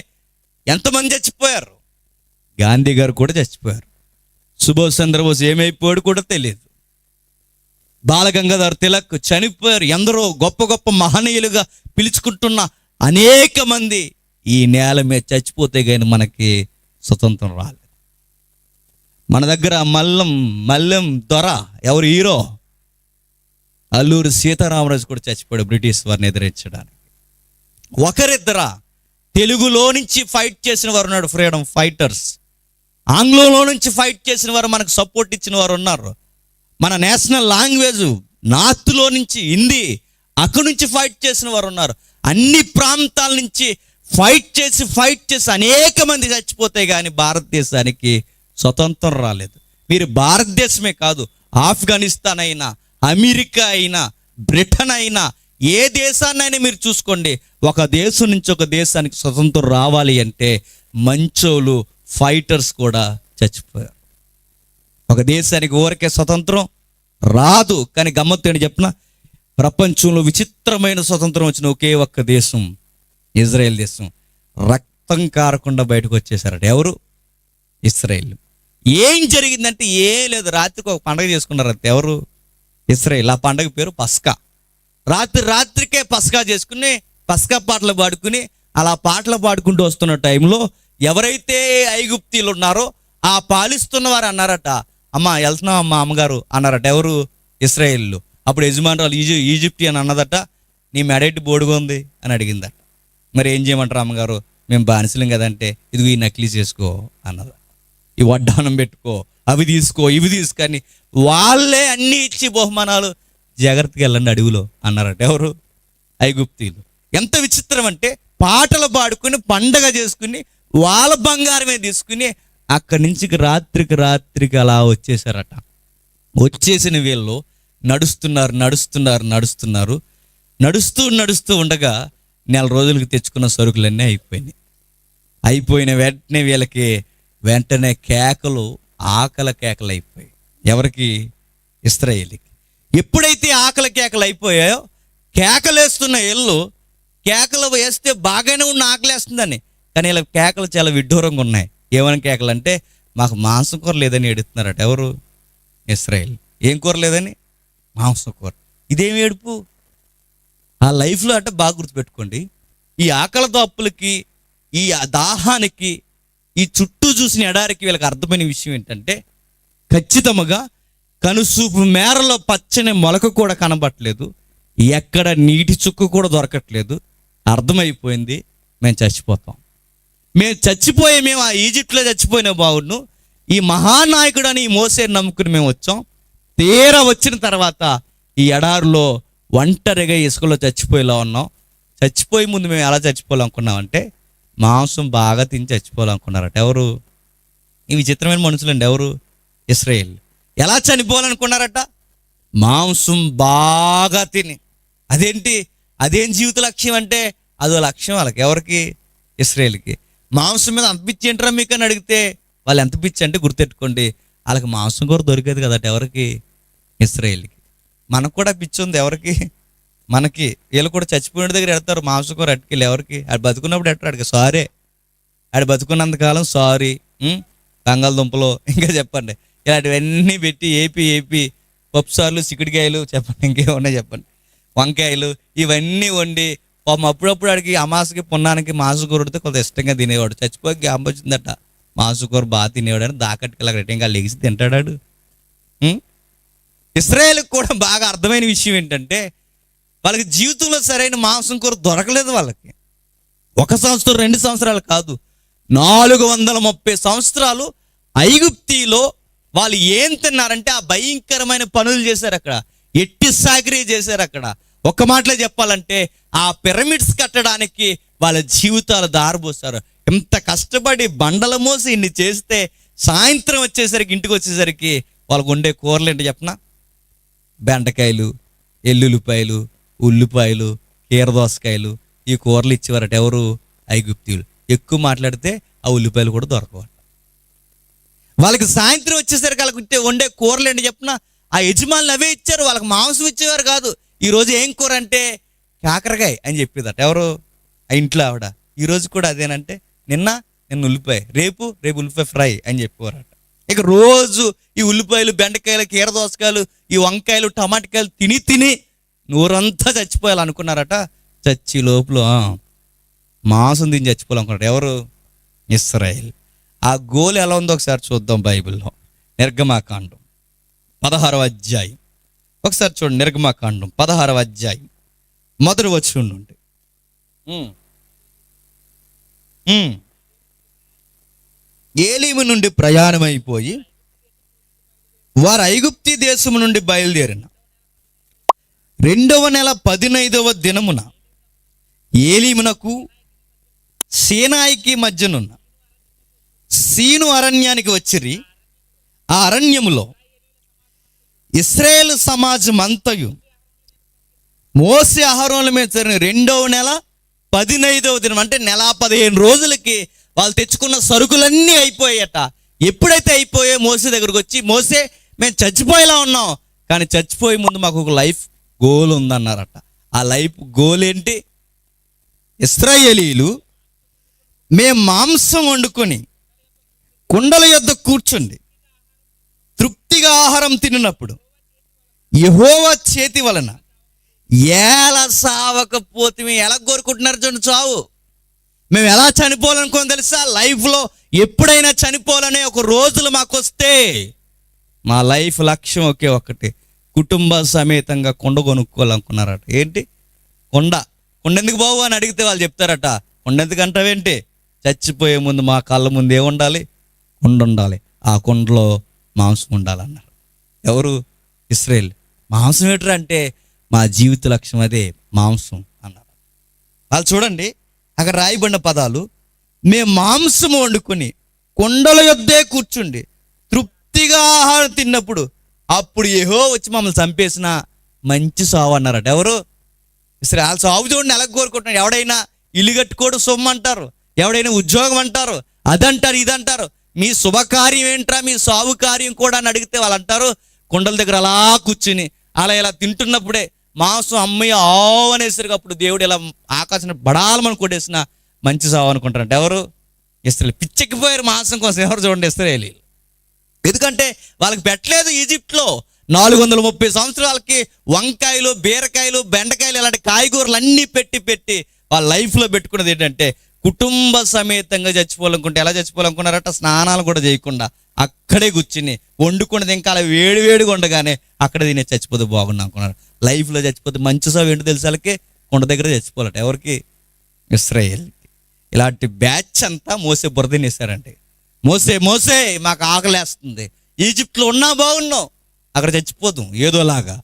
ఎంతమంది చచ్చిపోయారు? గాంధీ గారు కూడా చచ్చిపోయారు. సుభాష్ చంద్రబోస్ ఏమైపోయాడు కూడా తెలియదు. బాలగంగాధర్ తిలక్ చనిపోయారు. ఎందరో గొప్ప గొప్ప మహనీయులుగా పిలుచుకుంటున్న అనేక మంది ఈ నేల మీద చచ్చిపోతే కానీ మనకి స్వతంత్రం రాలేదు. మన దగ్గర మల్లెం దొర ఎవరు హీరో? అల్లూరి సీతారామరాజు కూడా చచ్చిపోయాడు బ్రిటిష్ వారిని ఎదిరించడానికి. ఒకరిద్దరా? తెలుగులో నుంచి ఫైట్ చేసిన వారు ఉన్నారు, ఫ్రీడమ్ ఫైటర్స్. ఆంగ్లంలో నుంచి ఫైట్ చేసిన వారు, మనకు సపోర్ట్ ఇచ్చిన వారు ఉన్నారు. మన నేషనల్ లాంగ్వేజ్ నార్త్లో నుంచి హిందీ, అక్కడి నుంచి ఫైట్ చేసిన వారు ఉన్నారు. అన్ని ప్రాంతాల నుంచి ఫైట్ చేసి అనేక మంది చచ్చిపోతే కానీ భారతదేశానికి స్వతంత్రం రాలేదు. మీరు భారతదేశమే కాదు, ఆఫ్ఘనిస్తాన్ అయినా, అమెరికా అయినా, బ్రిటన్ అయినా, ఏ దేశాన్నైనా మీరు చూసుకోండి, ఒక దేశం నుంచి ఒక దేశానికి స్వతంత్రం రావాలి అంటే మంచోళ్ళు ఫైటర్స్ కూడా చచ్చిపోయారు. ఒక దేశానికి ఊరికే స్వతంత్రం రాదు. కానీ గమ్మత్తు ఏంటి చెప్పిన, ప్రపంచంలో విచిత్రమైన స్వతంత్రం వచ్చిన ఒకే ఒక్క దేశం ఇజ్రాయెల్ దేశం. రక్తం కారకుండా బయటకు వచ్చేసారట. ఎవరు? ఇజ్రాయెల్. ఏం జరిగిందంటే ఏం లేదు, రాత్రికి ఒక పండగ చేసుకున్నారట. ఎవరు? ఇజ్రాయెల్. ఆ పండగ పేరు పస్కా. రాత్రికే పస్కా చేసుకుని పస్కా పాటలు పాడుకుని అలా పాటలు పాడుకుంటూ వస్తున్న టైంలో ఎవరైతే ఐగుప్తీలు ఉన్నారో ఆ పాలిస్తున్న వారు అన్నారట, అమ్మ వెళ్తున్నాం అమ్మ అమ్మగారు అన్నారట. ఎవరు? ఇజ్రాయేలు. అప్పుడు యజమానురాలు ఈజిప్టియన్ అన్నదట, నీ మెడెట్టి బోడుగా ఉంది అని అడిగిందట. మరి ఏం చేయమంటారు అమ్మగారు, మేము బానిసలం కదంటే, ఇదిగో ఈ నకిలీ చేసుకో అన్నది, ఈ వడ్డానం పెట్టుకో, అవి తీసుకో, ఇవి తీసుకొని వాళ్ళే అన్నీ ఇచ్చి బహుమానాలు, జాగ్రత్తగా వెళ్ళండి అడవిలో అన్నారట. ఎవరు? ఐగుప్తీలు. ఎంత విచిత్రం అంటే పాటలు పాడుకుని పండగ చేసుకుని వాళ్ళ బంగారమే తీసుకుని అక్కడి నుంచి రాత్రికి అలా వచ్చేసారట. వచ్చేసిన వీళ్ళు నడుస్తూ ఉండగా నెల రోజులకి తెచ్చుకున్న సరుకులన్నీ అయిపోయిన వెంటనే వీళ్ళకి కేకలు, ఆకలి కేకలు అయిపోయాయి. ఎవరికి? ఇశ్రాయేలుకి. ఎప్పుడైతే ఆకలి కేకలు అయిపోయాయో, కేకలేస్తున్న ఇల్లు, కేకలు వేస్తే బాగానే ఉన్న ఆకలేస్తుందని, కానీ ఇలా కేకలు చాలా విడ్డూరంగా ఉన్నాయి. ఏమైనా కేకలు అంటే, మాకు మాంసం కూర లేదని ఏడుస్తున్నారట. ఎవరు? ఇశ్రాయేల్. ఏం కూర లేదని? మాంసం కూర. ఇదేమి ఏడుపు? ఆ లైఫ్లో అంటే బాగా గుర్తుపెట్టుకోండి, ఈ ఆకలి దప్పులకి, ఈ దాహానికి, ఈ చుట్టూ చూసిన ఎడారికి వీళ్ళకి అర్థమైన విషయం ఏంటంటే, ఖచ్చితంగా కనుసూపు మేరలో పచ్చని మొలక కూడా కనబట్టలేదు, ఎక్కడ నీటి చుక్క కూడా దొరకట్లేదు. అర్థమైపోయింది, మేము చచ్చిపోతాం. మేము ఆ ఈజిప్ట్లో చచ్చిపోయిన బాగుండు, ఈ మహానాయకుడు అని ఈ మోసేని నమ్ముకుని మేము వచ్చాం. తీరా వచ్చిన తర్వాత ఈ ఎడారిలో ఒంటరిగా ఇసుకలో చచ్చిపోయేలా ఉన్నాం. చచ్చిపోయే ముందు మేము ఎలా చచ్చిపోవాలనుకున్నామంటే, మాంసం బాగా తిని చచ్చిపోవాలనుకున్నారట. ఎవరు? ఈ విచిత్రమైన మనుషులండి. ఎవరు? ఇశ్రాయేల్. ఎలా చనిపోవాలనుకున్నారట? మాంసం బాగా తిని. అదేం జీవిత లక్ష్యం అంటే, అదో లక్ష్యం వాళ్ళకి. ఎవరికి? ఇశ్రాయేల్కి. మాంసం మీద అంత పిచ్చి ఏంటరా మీకు అని అడిగితే, వాళ్ళు ఎంత పిచ్చి అంటే గుర్తెట్టుకోండి, వాళ్ళకి మాంసం కూర దొరికేది కదట. ఎవరికి? ఇశ్రాయేల్కి. మనకు కూడా పిచ్చి ఉంది. ఎవరికి? మనకి. వీళ్ళు కూడా చచ్చిపోయిన దగ్గర ఎడతారు మాంసం కూర అట్టుకెళ్ళి. ఎవరికి? ఆడు బతుకున్నప్పుడు ఎట్టాడు అడిగి సారీ, ఆడు బతుకున్నంతకాలం సారీ, బంగాళదుంపలు, ఇంకా చెప్పండి ఇలాంటివన్నీ పెట్టి ఏపీ పప్పుసార్లు, చిక్కుడుకాయలు, చెప్పండి ఇంకేమన్నా చెప్పండి, వంకాయలు, ఇవన్నీ వండి అప్పుడప్పుడు ఆడికి అమాసకి పున్నానికి మాంసం కూర ఉడితే కొంత ఇష్టంగా తినేవాడు. చచ్చిపోయి గ్యాంబ వచ్చిందట, మాంసం కూర బాగా తినేవాడు అని దాకట్టుకెళ్ళ రిటంగా లెగిసి తింటాడాడు. ఇశ్రాయేలుకి కూడా బాగా అర్థమైన విషయం ఏంటంటే, వాళ్ళకి జీవితంలో సరైన మాంసం కూర దొరకలేదు. వాళ్ళకి 1 సంవత్సరం 2 సంవత్సరాలు కాదు, 430 సంవత్సరాలు ఐగుప్తిలో వాళ్ళు ఏం తిన్నారంటే ఆ భయంకరమైన పనులు చేశారు. అక్కడ ఎట్టి సాకిరీ చేశారు. అక్కడ ఒక్క మాటలో చెప్పాలంటే ఆ పిరమిడ్స్ కట్టడానికి వాళ్ళ జీవితాలు దారబోసారు. ఎంత కష్టపడి బండలు మోసి ఇన్ని చేస్తే సాయంత్రం వచ్చేసరికి, ఇంటికి వచ్చేసరికి వాళ్ళకు వండే కూరలు ఏంటి చెప్పనా? బెండకాయలు, ఎల్లుల్లిపాయలు, ఉల్లిపాయలు, కీరదోసకాయలు, ఈ కూరలు ఇచ్చేవారట. ఎవరు? ఐగుప్తీయులు. ఎక్కువ మాట్లాడితే ఆ ఉల్లిపాయలు కూడా దొరకవట. వాళ్ళకి సాయంత్రం వచ్చేసరికి వాళ్ళకి వండే కూరలు ఏంటి చెప్పిన, ఆ యజమానులు అవే ఇచ్చారు. వాళ్ళకి మాంసం ఇచ్చేవారు కాదు. ఈరోజు ఏం కూర అంటే కాకరకాయ అని చెప్పేదట. ఎవరు? ఆ ఇంట్లో ఆవిడ. ఈరోజు కూడా అదేనంటే, నిన్న ఉల్లిపాయ, రేపు ఉల్లిపాయ ఫ్రై అని చెప్పేవారట. ఇక రోజు ఈ ఉల్లిపాయలు, బెండకాయలు, కీరదోసకాయలు, ఈ వంకాయలు, టమాటకాయలు తిని నూరంతా చచ్చిపోయాలనుకున్నారట. చచ్చి లోపల మాంసం తిని చచ్చిపోవాలనుకున్నారట. ఎవరు? ఇశ్రాయేల్. ఆ గోల్ ఎలా ఉందో ఒకసారి చూద్దాం బైబిల్లో. నిర్గమాకాండం 16వ అధ్యాయం ఒకసారి చూడండి. నిర్గమాకాండం 16వ అధ్యాయం మొదటి వచనం నుండి. ఏలీము నుండి ప్రయాణమైపోయి వారు ఐగుప్తి దేశము నుండి బయలుదేరిన 2వ నెల 15వ దినమున ఏలీమునకు సీనాయికి మధ్యనున్న సీను అరణ్యానికి వచ్చిరి. ఆ అరణ్యములో ఇశ్రాయేలు సమాజం అంతయు మోసే అహరోనుల మీద జరిగిన 2వ నెల 15వ దినం, అంటే నెల 15 రోజులకి వాళ్ళు తెచ్చుకున్న సరుకులన్నీ అయిపోయాయట. ఎప్పుడైతే అయిపోయాయో మోసే దగ్గరకు వచ్చి, మోసే మేము చచ్చిపోయేలా ఉన్నాం, కానీ చచ్చిపోయే ముందు మాకు ఒక లైఫ్ గోల్ ఉందన్నారట. ఆ లైఫ్ గోల్ ఏంటి? ఇశ్రాయేలీలు మేము మాంసం వండుకొని కుండల యొద్ద కూర్చుండి తృప్తిగా ఆహారం తిన్నప్పుడు యెహోవా చేతి వలన ఎలా సావకపోతే మేము ఎలా కోరుకుంటున్నారు చూడండి చావు. మేము ఎలా చనిపోవాలనుకోని తెలుసా? లైఫ్లో ఎప్పుడైనా చనిపోవాలనే ఒక రోజులు మాకు వస్తే మా లైఫ్ లక్ష్యం ఒకే ఒక్కటి, కుటుంబ సమేతంగా కొండ కొనుక్కోవాలనుకున్నారట. ఏంటి కొండ? ఎందుకు బావు అని అడిగితే వాళ్ళు చెప్తారట, కొండ ఎందుకంటావేంటి? చచ్చిపోయే ముందు మా కళ్ళ ముందు ఏముండాలి? కొండ ఉండాలి, ఆ కొండలో మాంసం ఉండాలన్నారు. ఎవరు? ఇశ్రాయేల్. మాంసం ఏంటంటే అంటే మా జీవిత లక్ష్యం అదే మాంసం అన్నారు వాళ్ళు. చూడండి అక్కడ రాయబడిన పదాలు, మేము మాంసం వండుకొని కొండల యొద్దే కూర్చుండి తృప్తిగా ఆహారం తిన్నప్పుడు అప్పుడు యెహోవా వచ్చి మమ్మల్ని చంపేసిన మంచి సావు అన్నారట. ఎవరు? ఇశ్రాయేల్. సావు చూడండి ఎలా కోరుకుంటున్నారు. ఎవడైనా ఇల్లు కట్టుకోవడం సొమ్ము అంటారు, ఎవడైనా ఉద్యోగం అంటారు, అదంటారు ఇదంటారు. మీ శుభకార్యం ఏంట్రా, మీ సావు కార్యం కూడా అని అడిగితే వాళ్ళు అంటారు, కొండల దగ్గర అలా కూర్చుని అలా ఇలా తింటున్నప్పుడే మాంసం అమ్మయ్య ఆవు అనేసరికి అప్పుడు దేవుడు ఇలా ఆకాశం బడాలమని కొట్టేసిన మంచి సావు అనుకుంటారంట. ఎవరు? ఇశ్రాయేల్. పిచ్చెక్కిపోయారు మాంసం కోసం. ఎవరు? చూడండి ఇశ్రాయేలీలు. ఎందుకంటే వాళ్ళకి పెట్టలేదు ఈజిప్ట్లో. 430 సంవత్సరాలకి వంకాయలు, బీరకాయలు, బెండకాయలు ఇలాంటి కాయగూరలు అన్నీ పెట్టి వాళ్ళ లైఫ్లో పెట్టుకున్నది ఏంటంటే కుటుంబ సమేతంగా చచ్చిపోవాలనుకుంటే ఎలా చచ్చిపోవాలనుకున్నారట? స్నానాలు కూడా చేయకుండా అక్కడే కూర్చుని వండుకున్నది ఇంకా అలా వేడిగా ఉండగానే అక్కడే తినే చచ్చిపోతే బాగుండు అనుకున్నారు. లైఫ్లో చచ్చిపోతే మంచి సావు ఏంటో తెలిసి వాళ్ళకి కొండ దగ్గర చచ్చిపోవాలట. ఎవరికి? ఇశ్రాయేల్కి. ఇలాంటి బ్యాచ్ అంతా మోసే బురద తినేశారంటే, మోసే మాకు ఆకలేస్తుంది, ఈజిప్ట్లో ఉన్నా బాగున్నాం, అక్కడ చచ్చిపోతాం ఏదోలాగా,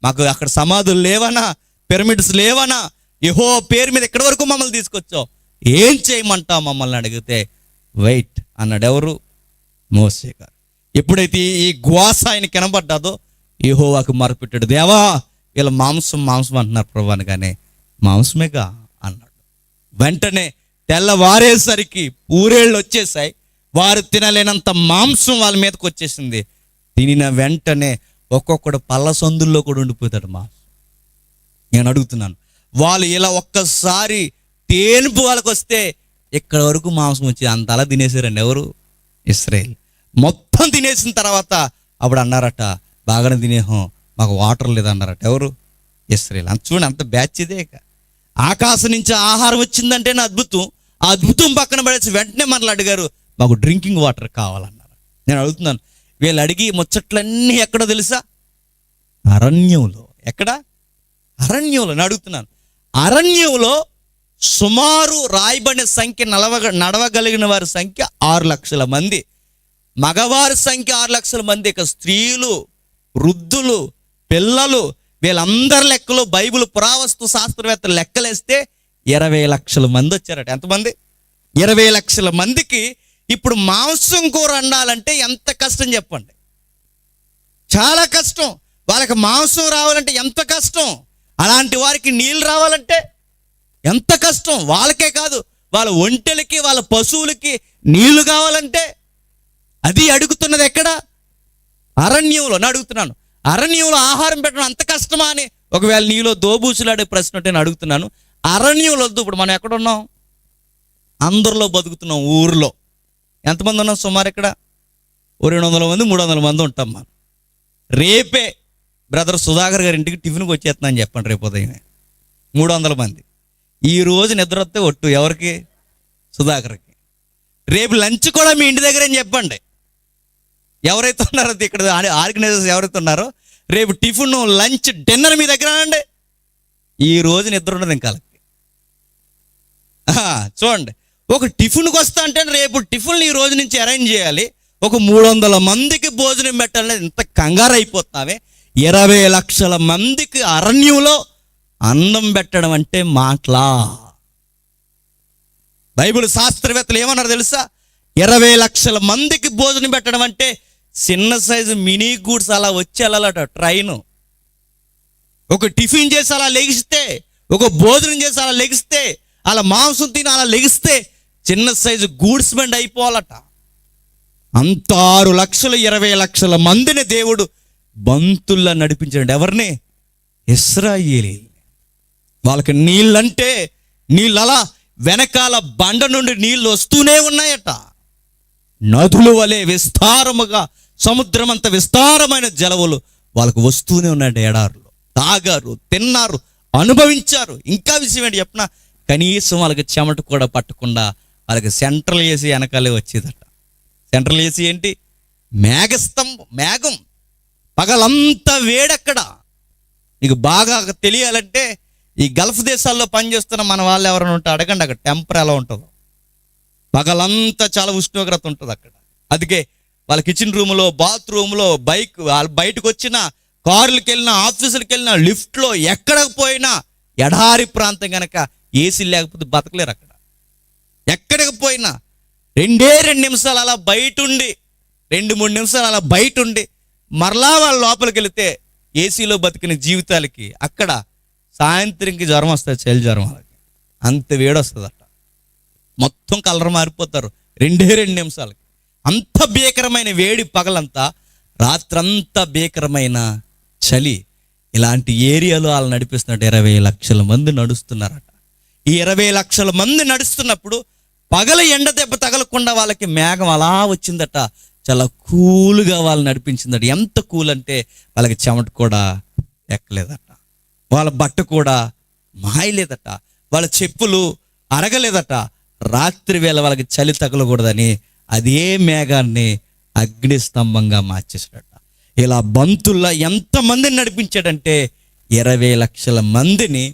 మాకు అక్కడ సమాధులు లేవనా, పిరమిడ్స్ లేవనా, యెహోవా పేరు మీద ఎక్కడి వరకు మమ్మల్ని తీసుకొచ్చావు, ఏం చేయమంటావు మమ్మల్ని అడిగితే వెయిట్ అన్నాడు. ఎవరు? మోసే గారు. ఎప్పుడైతే ఈ ఘోష ఆయన కనబడ్డాదో యెహోవాకు మొరపెట్టాడు, దేవా వీళ్ళ మాంసం అంటున్నారు ప్రభు అనగానే మాంసమేగా అన్నాడు. వెంటనే తెల్లవారేసరికి పూరేళ్ళు వచ్చేసాయి. వారు తినలేనంత మాంసం వాళ్ళ మీదకి వచ్చేసింది. తినిన వెంటనే ఒక్కొక్కడు పళ్ళ సందుల్లో కూడా ఉండిపోతాడు మాంసం. నేను అడుగుతున్నాను, వాళ్ళు ఇలా ఒక్కసారి తేనుపు వాళ్ళకి వస్తే ఇక్కడ వరకు మాంసం వచ్చి అంతలా తినేసారండి. ఎవరు? ఇశ్రాయేల్. మొత్తం తినేసిన తర్వాత అప్పుడు అన్నారట, బాగానే తినేహం, మాకు వాటర్ లేదన్నారట. ఎవరు? ఇశ్రాయేల్. అంత చూడండి, అంత బ్యాచ్ ఇదే. ఆకాశం నుంచి ఆహారం వచ్చిందంటే అద్భుతం. ఆ అద్భుతం పక్కన పడేసి వెంటనే మనల్ని అడిగారు, మాకు డ్రింకింగ్ వాటర్ కావాలన్నారు. నేను అడుగుతున్నాను, వీళ్ళు అడిగి ముచ్చట్లన్నీ ఎక్కడో తెలుసా? అరణ్యంలో. ఎక్కడ? అరణ్యంలో. నేను అడుగుతున్నాను, అరణ్యంలో సుమారు రాయబడిన సంఖ్య నడవగలిగిన వారి సంఖ్య 6 లక్షల మంది, మగవారి సంఖ్య 6 లక్షల మంది. ఇక స్త్రీలు, వృద్ధులు, పిల్లలు, వీళ్ళందరి లెక్కలో బైబిల్ పురావస్తు శాస్త్రవేత్తలు లెక్కలేస్తే 20 లక్షల మంది వచ్చారట. ఎంతమంది? 20 లక్షల మందికి ఇప్పుడు మాంసం కూర వండాలంటే ఎంత కష్టం చెప్పండి. చాలా కష్టం. వాళ్ళకి మాంసం రావాలంటే ఎంత కష్టం, అలాంటి వారికి నీళ్ళు రావాలంటే ఎంత కష్టం. వాళ్ళకే కాదు, వాళ్ళ ఒంటెలకి, వాళ్ళ పశువులకి నీళ్లు కావాలంటే అది అడుగుతున్నది ఎక్కడ? అరణ్యంలో. నేను అడుగుతున్నాను, అరణ్యంలో ఆహారం పెట్టడం అంత కష్టమా అని ఒకవేళ నీలో దోబూసులాడే ప్రశ్న నేను అడుగుతున్నాను. అరణ్యంలో వద్దు, ఇప్పుడు మనం ఎక్కడున్నాం? అందరిలో బతుకుతున్నాం. ఊరిలో ఎంతమంది ఉన్నాం? సుమారు ఇక్కడ 200 మంది 300 మంది ఉంటాం మనం. రేపే బ్రదర్ సుధాకర్ గారి ఇంటికి టిఫిన్కి వచ్చేస్తున్నాను చెప్పండి. రేపు ఉదయమే 300 మంది. ఈ రోజు నిద్ర వస్తే ఒట్టు ఎవరికి? సుధాకర్కి. రేపు లంచ్ కూడా మీ ఇంటి దగ్గర అని చెప్పండి. ఎవరైతే ఉన్నారో ఇక్కడ ఆర్గనైజర్స్ ఎవరైతే ఉన్నారో రేపు టిఫిన్, లంచ్, డిన్నర్ మీ దగ్గర అండి. ఈ రోజు నిద్ర ఉండదు ఇంకా. చూడండి, ఒక టిఫిన్కి వస్తా అంటే రేపు టిఫిన్లు ఈ రోజు నుంచి అరేంజ్ చేయాలి, ఒక 300 మందికి భోజనం పెట్టాలని ఇంత కంగారు అయిపోతున్నావే. 20 లక్షల మందికి అరణ్యంలో అన్నం పెట్టడం అంటే మాటలా? బైబిల్ శాస్త్రవేత్తలు ఏమన్నారు తెలుసా? 20 లక్షల మందికి భోజనం పెట్టడం అంటే చిన్న సైజు మినీ గూడ్స్ అలా వచ్చి వెళ్ళాలట ట్రైను. ఒక టిఫిన్ చేసి అలా లెగిస్తే, ఒక భోజనం చేసి అలా లెగిస్తే, అలా మాంసం తిని అలా లెగిస్తే చిన్న సైజు గూడ్స్ బండి అయిపోవాలట. అంత 6 లక్షలు 20 లక్షల మందిని దేవుడు బంతుల్లా నడిపించాడు. ఎవరిని? ఇశ్రాయేలీ. వాళ్ళకి నీళ్ళంటే నీళ్ళు అలా వెనకాల బండ నుండి నీళ్ళు వస్తూనే ఉన్నాయట. నదుల వలె విస్తారముగా, సముద్రం అంత విస్తారమైన జలవులు వాళ్ళకు వస్తూనే ఉన్నాయట. ఎడారులు తాగారు, తిన్నారు, అనుభవించారు. ఇంకా విషయం ఏంటి చెప్పిన, కనీసం వాళ్ళకి చెమట కూడా పట్టకుండా వాళ్ళకి సెంట్రల్ ఏసీ వెనకాలే వచ్చేదట. సెంట్రల్ ఏసీ ఏంటి? మేఘస్తంభం, మేఘం. పగలంతా వేడెక్కడ. నీకు బాగా తెలియాలంటే ఈ గల్ఫ్ దేశాల్లో పనిచేస్తున్న మన వాళ్ళు ఎవరైనా ఉంటే అడగండి, అక్కడ టెంపర్ ఎలా ఉంటుందో. పగలంతా చాలా ఉష్ణోగ్రత ఉంటుంది అక్కడ. అందుకే వాళ్ళ కిచెన్ రూమ్లో, బాత్రూంలో, బయటకు వచ్చిన కారులకు వెళ్ళినా, ఆఫీసులకు వెళ్ళినా, లిఫ్ట్లో ఎక్కడికి పోయినా ఎడారి ప్రాంతం కనుక ఏసీ లేకపోతే బతకలేరు అక్కడ. ఎక్కడికి పోయినా 2 నిమిషాలు అలా బయట ఉండి, 2-3 నిమిషాలు అలా బయట ఉండి మరలా వాళ్ళ లోపలికి వెళితే ఏసీలో బతికిన జీవితాలకి అక్కడ సాయంత్రంకి జ్వరం వస్తుంది, చలి జ్వరం. వాళ్ళకి అంత వేడి వస్తుందట. మొత్తం కలర్ మారిపోతారు 2 నిమిషాలకి. అంత భీకరమైన వేడి పగలంతా, రాత్రంతా భీకరమైన చలి. ఇలాంటి ఏరియాలో వాళ్ళు నడిపిస్తున్నట్టు 20 లక్షల మంది నడుస్తున్నారట. ఈ 20 లక్షల మంది నడుస్తున్నప్పుడు పగల ఎండ దెబ్బ తగలకుండా వాళ్ళకి మేఘం అలా వచ్చిందట. చాలా కూల్గా వాళ్ళు నడిపించిందట. ఎంత కూల్ అంటే వాళ్ళకి చెమట కూడా ఎక్కలేదట, వాళ్ళ బట్ట కూడా మాయలేదట, వాళ్ళ చెప్పులు అరగలేదట. రాత్రి వేళ వాళ్ళకి చలి తగలకూడదని అదే మేఘాన్ని అగ్ని స్తంభంగా మార్చేసాడట. ఇలా బంతుల్లా ఎంతమందిని నడిపించాడంటే 20 లక్షల మందిని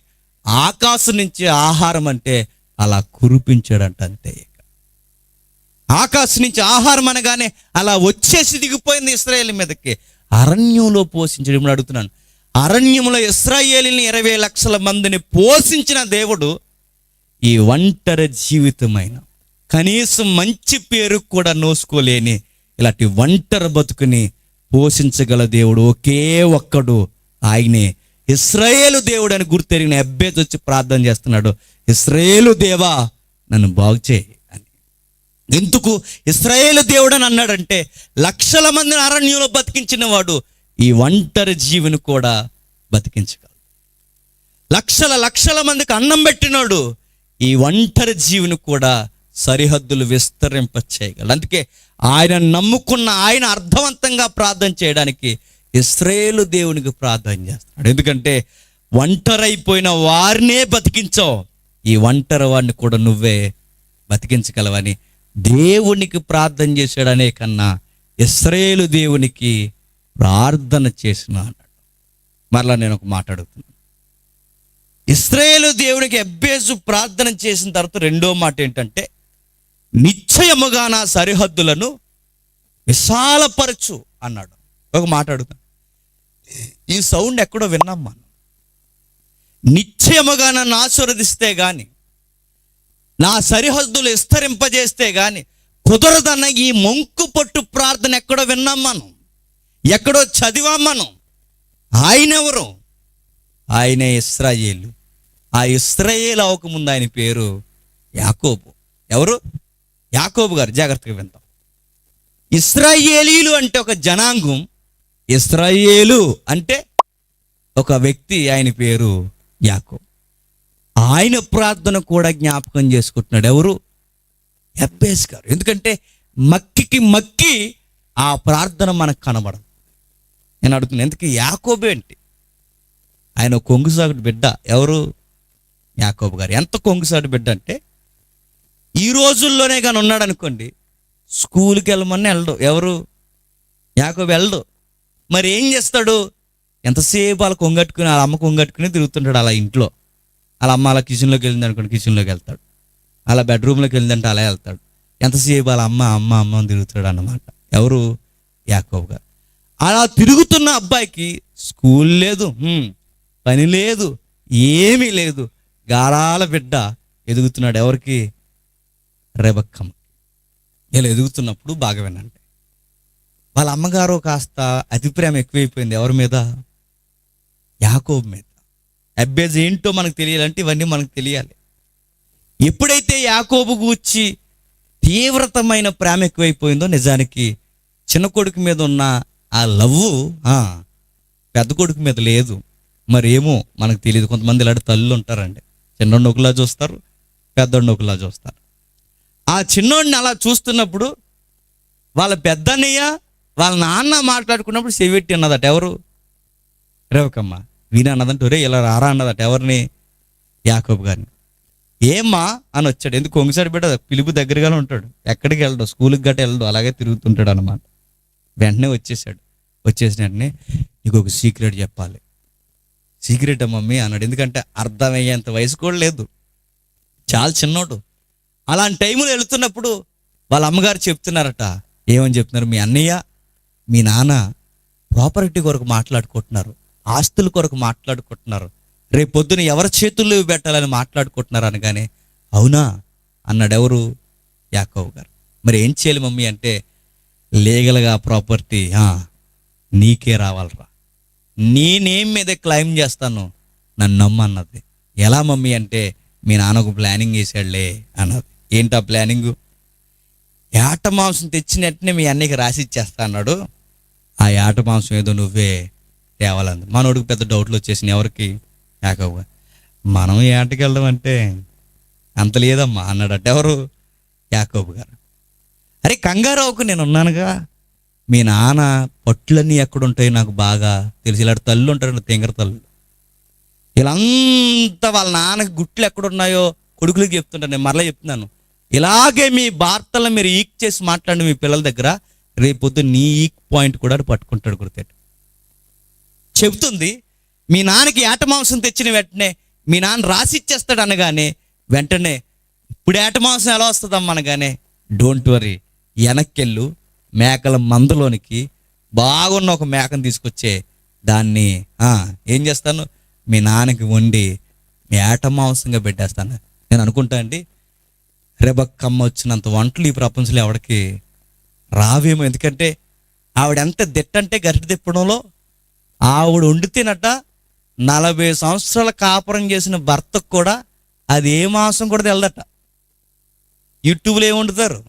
ఆకాశం నుంచి ఆహారం అంటే అలా కురిపించాడంట. అంతే. ఆకాశం నుంచి ఆహారం అనగానే అలా వచ్చేసి దిగిపోయింది ఇశ్రాయేలు మీదకి. అరణ్యంలో పోషించడం. ఇప్పుడు అడుగుతున్నాను, అరణ్యంలో ఇశ్రాయేలుని 20 లక్షల మందిని పోషించిన దేవుడు ఈ ఒంటరి జీవితమైన, కనీసం మంచి పేరు కూడా నోసుకోలేని ఇలాంటి ఒంటరి బతుకుని పోషించగల దేవుడు ఒకే ఒక్కడు, ఆయనే ఇశ్రాయేలు దేవుడు అని గుర్తెరిగిన ఎబ్బేసి వచ్చి ప్రార్థన చేస్తున్నాడు, ఇశ్రాయేలు దేవా నన్ను బాగు చేయి అని. ఎందుకు ఇశ్రాయేలు దేవుడు అని అన్నాడంటే, లక్షల మందిని అరణ్యంలో బతికించిన వాడు ఈ ఒంటరి జీవిని కూడా బతికించగలడు. లక్షల మందికి అన్నం పెట్టినాడు ఈ ఒంటరి జీవిని కూడా సరిహద్దులు విస్తరింప చేయగలడు. అందుకే ఆయన నమ్ముకున్న ఆయన అర్థవంతంగా ప్రార్థన చేయడానికి ఇశ్రాయేలు దేవునికి ప్రార్థన చేస్తున్నాడు. ఎందుకంటే ఒంటరైపోయిన వారినే బతికించావు, ఈ ఒంటరి వాడిని కూడా నువ్వే బతికించగలవని దేవునికి ప్రార్థన చేశాడనే కన్నా ఇశ్రాయేలు దేవునికి ప్రార్థన చేసిన అన్నాడు. మరలా నేను ఒక మాట అడుగుతున్నాను. ఇశ్రాయేలు దేవునికి ఎబ్బేసు ప్రార్థన చేసిన తర్వాత రెండో మాట ఏంటంటే, నిశ్చయముగా నా సరిహద్దులను విశాలపరచు అన్నాడు. ఒక మాట అడుగుతాను, ఈ సౌండ్ ఎక్కడో విన్నాం మనం. నిశ్చయముగా నన్ను ఆశీర్వదిస్తే గాని, నా సరిహద్దులు విస్తరింపజేస్తే గాని కుదరదన్న ఈ మొంకు పట్టు ప్రార్థన ఎక్కడో విన్నాం మనం, ఎక్కడో చదివాం మనం. ఆయన ఎవరు? ఆయనే ఇశ్రాయేలు. ఆ ఇశ్రాయేలు అవ్వకముందు ఆయన పేరు యాకోబు. ఎవరు? యాకోబు గారు. జాగ్రత్తగా వింటాం. ఇశ్రాయేలీలు అంటే ఒక జనాంగం, ఇశ్రాయేలు అంటే ఒక వ్యక్తి, ఆయన పేరు యాకోబు. ఆయన ప్రార్థన కూడా జ్ఞాపకం చేసుకుంటున్నాడు. ఎవరు? ఎబ్బేస్ గారు. ఎందుకంటే మక్కి ఆ ప్రార్థన మనకు కనబడదు. నేను అడుగుతున్నాను, ఎందుకు యాకోబు ఏంటి? ఆయన కొంగుసాగుడు బిడ్డ. ఎవరు? యాకోబు గారు. ఎంత కొంగుసాడు బిడ్డ అంటే, ఈ రోజుల్లోనే కానీ ఉన్నాడు అనుకోండి, స్కూల్కి వెళ్ళమని వెళ్ళడు. ఎవరు? యాకోబు వెళ్ళడు. మరి ఏం చేస్తాడు? ఎంతసేపు వాళ్ళ కొంగట్టుకుని, వాళ్ళ అమ్మ కొంగట్టుకుని తిరుగుతుంటాడు అలా ఇంట్లో. వాళ్ళ అమ్మ అలా కిచెన్లోకి వెళ్ళింది అనుకోండి, కిచెన్లోకి వెళ్తాడు. అలా బెడ్రూమ్లోకి వెళ్ళిందంటే అలా వెళ్తాడు. ఎంతసేపు వాళ్ళ అమ్మ అమ్మ అమ్మ అని తిరుగుతాడు అన్నమాట. ఎవరు? యాకోబు గారు. అలా తిరుగుతున్న అబ్బాయికి స్కూల్ లేదు, పని లేదు, ఏమీ లేదు. గారాల బిడ్డ ఎదుగుతున్నాడు. ఎవరికి? రెబెక్కమ్మ. ఇలా ఎదుగుతున్నప్పుడు బాగా వినండి, వాళ్ళ అమ్మగారు కాస్త అతి ప్రేమ ఎక్కువైపోయింది. ఎవరి మీద? యాకోబు మీద. అబ్బేజ్ ఏంటో మనకు తెలియాలంటే ఇవన్నీ మనకు తెలియాలి. ఎప్పుడైతే యాకోబు గూర్చి తీవ్రతమైన ప్రేమ ఎక్కువైపోయిందో, నిజానికి చిన్న కొడుకు మీద ఉన్న ఆ లవ్వు పెద్ద కొడుకు మీద లేదు. మరి ఏమో మనకు తెలియదు. కొంతమంది ఇలాంటి తల్లులు ఉంటారండి, చిన్నోడిని ఒకలా చూస్తారు, పెద్దోడిని ఒకలా చూస్తారు. ఆ చిన్నోడిని అలా చూస్తున్నప్పుడు వాళ్ళ పెద్దన్నయ్య వాళ్ళ నాన్న మాట్లాడుకున్నప్పుడు చెవిట్టి అన్నదట. ఎవరు? రెబెక్కమ్మ. వీణ అన్నదంటే ఒరే ఇలా రారా అన్నదట. ఎవరిని? యాకోబు గారిని. ఏమ్మా అని వచ్చాడు. ఎందుకు? కొంగిసారి బిడ్డ, పిలుపు దగ్గరగానే ఉంటాడు, ఎక్కడికి వెళ్ళడు, స్కూల్కి గట్ట వెళ్ళడు, అలాగే తిరుగుతుంటాడు అన్నమాట. వెంటనే వచ్చేసాడు. వచ్చేసిన వెంటనే నీకు ఒక సీక్రెట్ చెప్పాలి. సీక్రెట్ మమ్మీ అన్నాడు. ఎందుకంటే అర్థమయ్యేంత వయసు కూడా లేదు, చాలా చిన్నోడు. అలాంటి టైంలో వెళుతున్నప్పుడు వాళ్ళ అమ్మగారు చెప్తున్నారట. ఏమని చెప్తున్నారు? మీ అన్నయ్య మీ నాన్న ప్రాపర్టీ కొరకు మాట్లాడుకుంటున్నారు, ఆస్తుల కొరకు మాట్లాడుకుంటున్నారు, రేపు పొద్దున ఎవరి చేతుల్లో పెట్టాలని మాట్లాడుకుంటున్నారు అనగానే అవునా అన్నాడు. ఎవరు? యాకోబు గారు. మరి ఏం చేయాలి మమ్మీ అంటే, లీగల్గా ప్రాపర్టీ నీకే రావాలరా, నీ నేమ్ మీద క్లెయిమ్ చేస్తాను, నన్ను నమ్మన్నది. ఎలా మమ్మీ అంటే, మీ నాన్నకు ప్లానింగ్ వేసాడులే అన్నది. ఏంటా ప్లానింగు? ఏట మాంసం తెచ్చిన వెంటనే మీ అన్నయ్యకి రాసి ఇచ్చేస్తా అన్నాడు. ఆ ఏట మాంసం ఏదో నువ్వే తేవాలంది. మనోడికి పెద్ద డౌట్లు వచ్చేసినాయి. ఎవరికి? యాకోబు గారు. మనం ఏటకి వెళ్ళడం అంటే అంత లేదమ్మా అన్నాడట. ఎవరు? యాకోబు గారు. అరే కంగారావుకు నేను ఉన్నానుగా, మీ నాన్న పట్లన్నీ ఎక్కడుంటాయి నాకు బాగా తెలిసి. ఇలాంటి తల్లు ఉంటారు, తెంగర తల్లు. వీళ్ళంతా వాళ్ళ నాన్నకి గుట్లు ఎక్కడున్నాయో కొడుకులకి చెప్తుంటాను. నేను మరలా చెప్తున్నాను, ఇలాగే మీ వార్తలను మీరు ఈక్ చేసి మాట్లాడండి మీ పిల్లల దగ్గర, రేపొద్దు నీ ఈక్ పాయింట్ కూడా పట్టుకుంటాడు. గుర్తెట్టు చెబుతుంది. మీ నాన్నకి ఏట మాంసం తెచ్చిన వెంటనే మీ నాన్న రాసి ఇచ్చేస్తాడు అనగానే వెంటనే ఇప్పుడు ఏట మాంసం ఎలా వస్తుందమ్మా అనగానే, డోంట్ వరీ, వెనక్కెళ్ళు, మేకల మందలోనికి బాగున్న ఒక మేకను తీసుకొచ్చే దాన్ని ఏం చేస్తాను, మీ నాన్నకి వండి ఏట మాంసంగా పెట్టేస్తాను. నేను అనుకుంటా అండి, రెబెక్కమ్మ వచ్చినంత వంటలు ఈ ప్రపంచంలో ఎవడికి రావేమో. ఎందుకంటే ఆవిడ ఎంత దిట్టంటే గరిటె తిప్పడంలో, ఆవిడ వండితేనట 40 సంవత్సరాల కాపురం చేసిన భర్తకు కూడా అది ఏ మాంసం కూడా తెలదట. యూట్యూబ్లో ఏం వండుతారు,